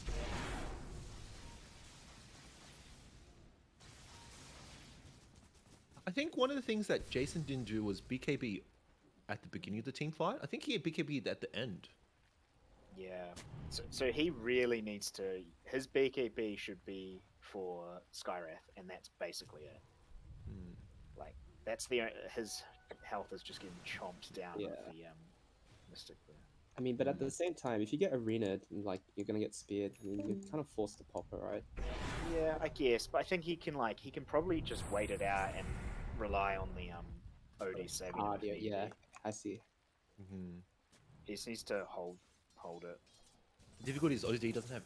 Speaker 4: I think one of the things that Jason didn't do was BKB at the beginning of the team fight. I think he had BKB at the end.
Speaker 3: Yeah. So he really needs to. His BKB should be for Skyrath, and that's basically it. Like that's his health is just getting chomped down
Speaker 1: Yeah.
Speaker 3: with the Mystic there.
Speaker 1: I mean, but at the same time, if you get arena'd and you're gonna get speared, I mean, you're kind of forced to pop it, right?
Speaker 3: Yeah, I guess, but I think he can probably just wait it out and rely on the OD saving. him if need
Speaker 1: Yeah,
Speaker 3: be.
Speaker 1: I see.
Speaker 3: He just needs to hold it.
Speaker 4: Difficulty is OD doesn't have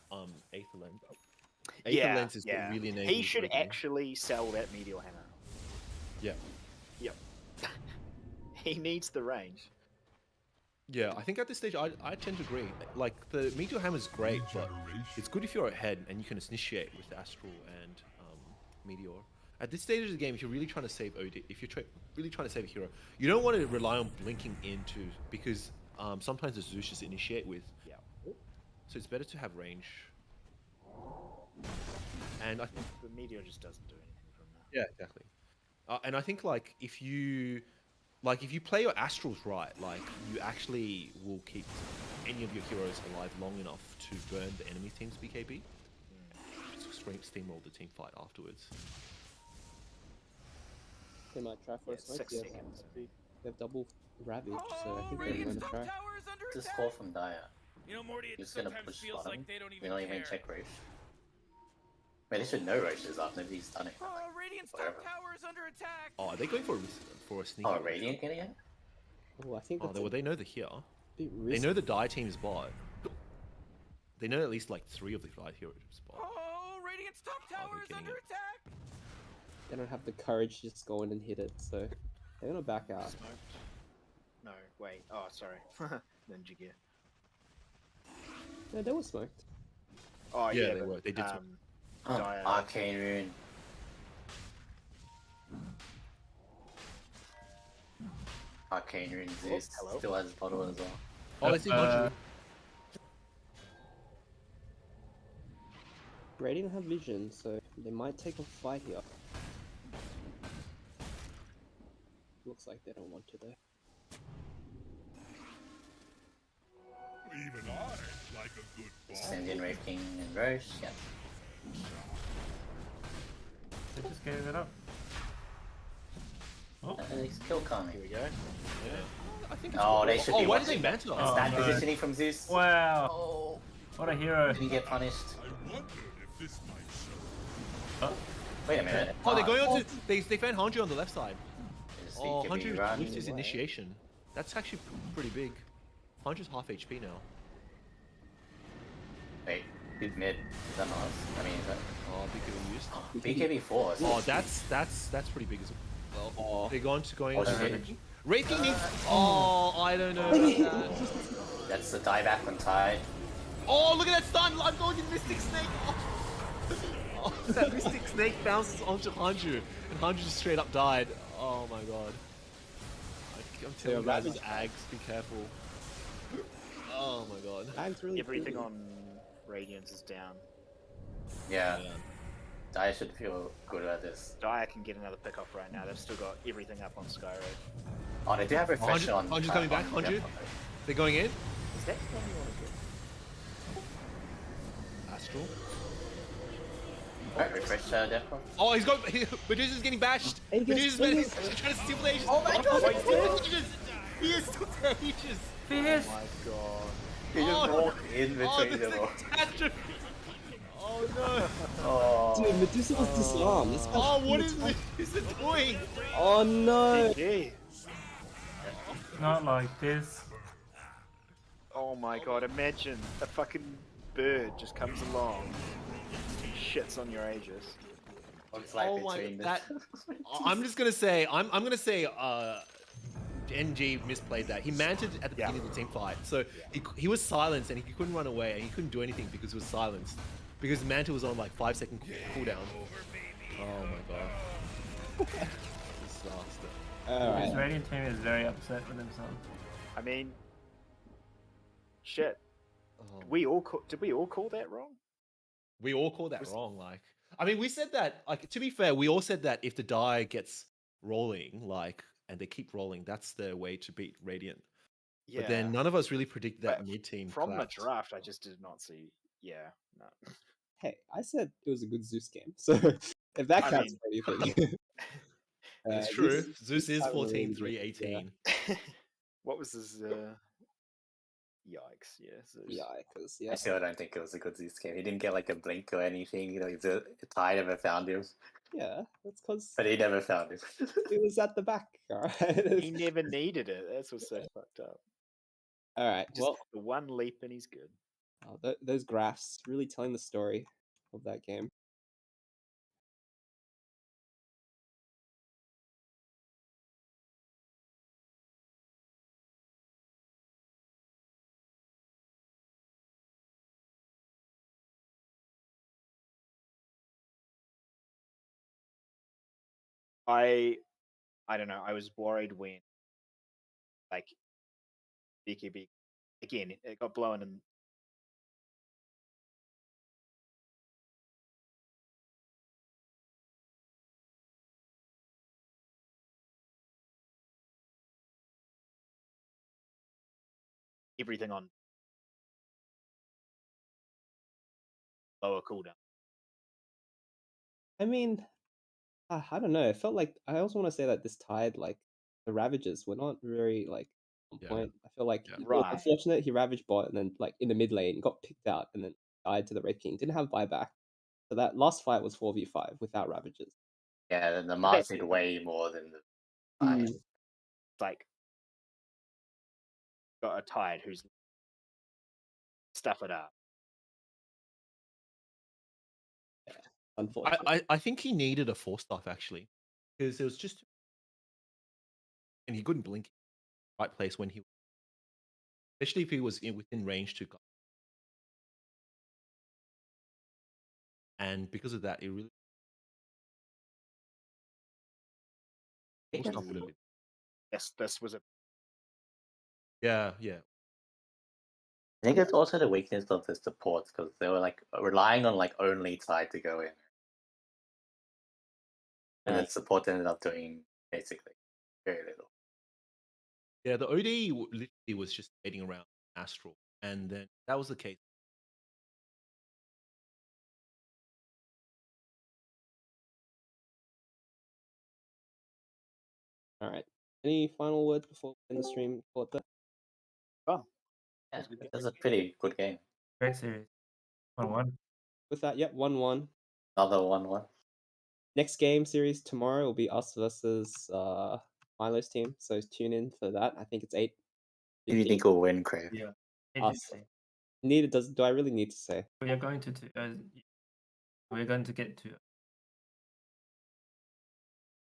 Speaker 4: Aether Lens. Aether
Speaker 3: Yeah,
Speaker 4: Lens is
Speaker 3: yeah.
Speaker 4: what really enables
Speaker 3: He should
Speaker 4: OD.
Speaker 3: actually sell that Meteor Hammer.
Speaker 4: Yeah.
Speaker 3: Yep. He needs the range.
Speaker 4: Yeah, I think at this stage I tend to agree. Like the Meteor Hammer is great, but it's good if you're ahead and you can initiate with Astral and Meteor. At this stage of the game, if you're really trying to save OD, if you're really trying to save a hero, you don't want to rely on blinking into because sometimes the Zeus just initiate with.
Speaker 3: Yeah.
Speaker 4: So it's better to have range. And I think
Speaker 3: The Meteor just doesn't do anything from that.
Speaker 4: yeah, exactly. And I think if you play your astrals right, you actually will keep any of your heroes alive long enough to burn the enemy team's BKB. Just steamroll the team fight afterwards.
Speaker 1: They might try for
Speaker 3: Yeah,
Speaker 1: a smoke.
Speaker 3: 6
Speaker 1: Yeah.
Speaker 3: seconds.
Speaker 1: They have double Ravage, so I think they're gonna try.
Speaker 6: Just call from Dyer.
Speaker 5: You know, Morty, it
Speaker 6: He's gonna
Speaker 5: sometimes
Speaker 6: push
Speaker 5: feels
Speaker 6: bottom.
Speaker 5: like they don't
Speaker 6: We
Speaker 5: even
Speaker 6: don't even
Speaker 5: care.
Speaker 6: check Roche. Wait, they should know Roche is up. Nobody's done it.
Speaker 5: Oh, Radiant's top
Speaker 6: Whatever.
Speaker 5: tower is under attack.
Speaker 4: Oh, are they going for a sneak?
Speaker 6: Oh, Radiant getting it?
Speaker 1: Oh, I think
Speaker 4: Oh,
Speaker 1: that's
Speaker 4: they know the here.
Speaker 1: bit
Speaker 4: They
Speaker 1: risky.
Speaker 4: know the die team is bot. They know at least like 3 of the die heroes is bot.
Speaker 5: Oh, Radiant's top tower
Speaker 4: they're
Speaker 5: is
Speaker 4: getting
Speaker 5: under
Speaker 4: it.
Speaker 5: attack.
Speaker 1: They don't have the courage to just go in and hit it, so they're gonna back out.
Speaker 3: Smoked. No, wait. Oh, sorry. Ninja gear.
Speaker 1: No, they were smoked.
Speaker 3: Oh,
Speaker 4: Yeah,
Speaker 3: yeah,
Speaker 4: they
Speaker 3: but,
Speaker 4: were. They did
Speaker 3: Dire.
Speaker 6: Arcane Rune. Arcane Rune Zeus
Speaker 3: hello.
Speaker 6: still has bottle as well.
Speaker 4: Oh, they see Mojo.
Speaker 1: Radiant have vision, so they might take a fight here. Looks like they don't want to though.
Speaker 6: Send in Wraith King and Roche. Yeah.
Speaker 2: They just gave it up. Oh,
Speaker 6: It's kill coming.
Speaker 3: Here we go.
Speaker 4: I think it's
Speaker 6: Oh,
Speaker 4: good.
Speaker 6: they should be
Speaker 4: why did they
Speaker 6: watching.
Speaker 4: mantle
Speaker 6: It's
Speaker 4: us?
Speaker 6: that
Speaker 2: no.
Speaker 6: positioning from Zeus.
Speaker 2: wow!
Speaker 6: Oh,
Speaker 2: What a hero!
Speaker 6: did he get punished?
Speaker 2: Oh,
Speaker 6: Wait a minute.
Speaker 4: Oh, they're going on to. They found Hanju on the left side.
Speaker 6: Is
Speaker 4: Oh,
Speaker 6: he- could be
Speaker 4: Hanju
Speaker 6: running
Speaker 4: lifts his
Speaker 6: away.
Speaker 4: initiation. That's actually pretty big. Hanju's half HP now.
Speaker 6: Wait, who's mid? Is that Mars? I mean, is that
Speaker 4: Oh, BKB used.
Speaker 6: BKB4?
Speaker 4: Oh, that's pretty big as well.
Speaker 1: Oh.
Speaker 4: They're going to
Speaker 6: Oh,
Speaker 4: to
Speaker 6: shit.
Speaker 4: Wraith King needs. Oh, I don't know about that.
Speaker 6: That's the dieback on Tide.
Speaker 4: Oh, look at that stun! I'm going in Mystic Snake! Oh, that Mystic Snake bounces onto Hanju, and Hanju just straight up died. Oh my god. I'm telling you guys,
Speaker 1: Ravage-
Speaker 4: Ags, be careful. Oh my god.
Speaker 1: Ag's really
Speaker 3: Everything
Speaker 1: cool.
Speaker 3: on Radiance is down.
Speaker 6: Yeah. Dia should feel good about this.
Speaker 3: Dire can get another pick off right now. They've still got everything up on Skyroad.
Speaker 6: Oh, they do have refresher on.
Speaker 4: Hanju's coming back,
Speaker 6: on-
Speaker 4: Hanju? They're going in?
Speaker 3: Is that what you want to do?
Speaker 4: Astral.
Speaker 6: Alright, refresher, Defro.
Speaker 4: Oh, he's got. Medusa's getting bashed!
Speaker 1: Hey, guys,
Speaker 4: Medusa's
Speaker 1: please.
Speaker 4: trying to steal the Aegis!
Speaker 6: Oh my god,
Speaker 4: he's still Aegis! He is still Aegis!
Speaker 2: fierce!
Speaker 3: Oh my god.
Speaker 6: You just
Speaker 4: Oh,
Speaker 6: walk in
Speaker 4: Oh,
Speaker 6: between
Speaker 4: this
Speaker 6: them all.
Speaker 4: is catastrophe! Oh no!
Speaker 6: Oh.
Speaker 1: Dude, Medusa was disarmed. This guy's
Speaker 4: Oh, what is
Speaker 1: fucking
Speaker 4: Medusa doing?
Speaker 1: Oh no!
Speaker 3: GG.
Speaker 2: Not like this.
Speaker 3: Oh my god, imagine a fucking bird just comes along and shits on your Aegis.
Speaker 6: Looks like
Speaker 4: Oh my
Speaker 6: between
Speaker 4: god,
Speaker 6: them.
Speaker 4: I'm just gonna say, I'm gonna say, NG misplayed that. He manted at the
Speaker 3: Yeah.
Speaker 4: beginning of the team fight, so he was silenced and he couldn't run away and he couldn't do anything because he was silenced. Because Manta was on like 5-second cooldown. Oh my god. Disaster.
Speaker 2: This
Speaker 1: Alright.
Speaker 2: Radiant team is very upset with themselves.
Speaker 3: I mean, shit.
Speaker 4: Oh.
Speaker 3: Did we all call that wrong?
Speaker 4: We all called that wrong. Like, I mean, we said that. Like, to be fair, we all said that if the die gets rolling, like, and they keep rolling, that's the way to beat Radiant.
Speaker 3: Yeah.
Speaker 4: But then none of us really predicted that
Speaker 3: But
Speaker 4: mid team.
Speaker 3: From
Speaker 4: collapse.
Speaker 3: the draft, I just did not see. Yeah, no.
Speaker 1: Hey, I said it was a good Zeus game, so if that
Speaker 3: I
Speaker 1: counts
Speaker 3: mean-
Speaker 1: for anything.
Speaker 4: It's true.
Speaker 1: Zeus-
Speaker 4: Zeus is
Speaker 1: had a really
Speaker 4: 14,
Speaker 1: good-
Speaker 4: 3,
Speaker 1: yeah.
Speaker 4: 18.
Speaker 3: What was this? Yikes! Yeah. Zeus.
Speaker 1: Yeah, because
Speaker 6: I
Speaker 1: yeah.
Speaker 6: still don't think it was a good Zeus game. He didn't get like a blink or anything. You know, the Tide never found him,
Speaker 1: Yeah, that's because
Speaker 6: but he never found him.
Speaker 1: it was at the back. Alright.
Speaker 3: He never needed it. That's what's so fucked up.
Speaker 1: Alright,
Speaker 3: Just
Speaker 1: well,
Speaker 3: the one leap and he's good.
Speaker 1: those graphs really telling the story of that game.
Speaker 3: I don't know. I was worried when, like, BKB again. It got blown and everything on lower cooldown.
Speaker 1: I mean, I don't know. It felt like I also want to say that this Tide, like the Ravagers, were not very like on
Speaker 4: Yeah.
Speaker 1: point. I feel like
Speaker 4: Yeah.
Speaker 1: it was
Speaker 3: Right.
Speaker 1: unfortunate he ravaged bot and then like in the mid lane got picked out and then died to the Red King. Didn't have buyback, so that last fight was 4v5 without Ravagers.
Speaker 6: Yeah, the Mars
Speaker 3: That's
Speaker 6: did
Speaker 3: it.
Speaker 6: way more than the
Speaker 1: Mm.
Speaker 6: Tide.
Speaker 3: It's like got a Tide who's stuff it up.
Speaker 1: Unfortunately,
Speaker 4: I think he needed a 4-staff actually, because it was just, and he couldn't blink in the right place when he, especially if he was within range to, and because of that, it really.
Speaker 6: think
Speaker 4: 4-staff
Speaker 6: it's-
Speaker 4: would have been.
Speaker 3: This was a
Speaker 4: Yeah, yeah.
Speaker 6: I think it's also the weakness of the supports because they were like relying on like only Tide to go in, and then support ended up doing basically very little.
Speaker 4: Yeah, the OD literally was just waiting around Astral. And then that was the case.
Speaker 1: All right. Any final words before we end the stream? Call it that?
Speaker 3: Oh,
Speaker 6: Yeah,
Speaker 3: was a good game.
Speaker 6: that's a pretty good game.
Speaker 2: Great series. 1-1.
Speaker 1: With that, yep, 1-1.
Speaker 6: Another 1-1.
Speaker 1: Next game series tomorrow will be us versus Milo's team. So tune in for that. I think it's 8.
Speaker 6: Who do you think will win, Crave?
Speaker 2: Yeah.
Speaker 1: Us. Do I really need to say?
Speaker 2: We are going to we're going to get to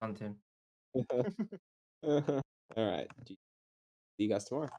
Speaker 2: on team.
Speaker 1: All right. See you guys tomorrow.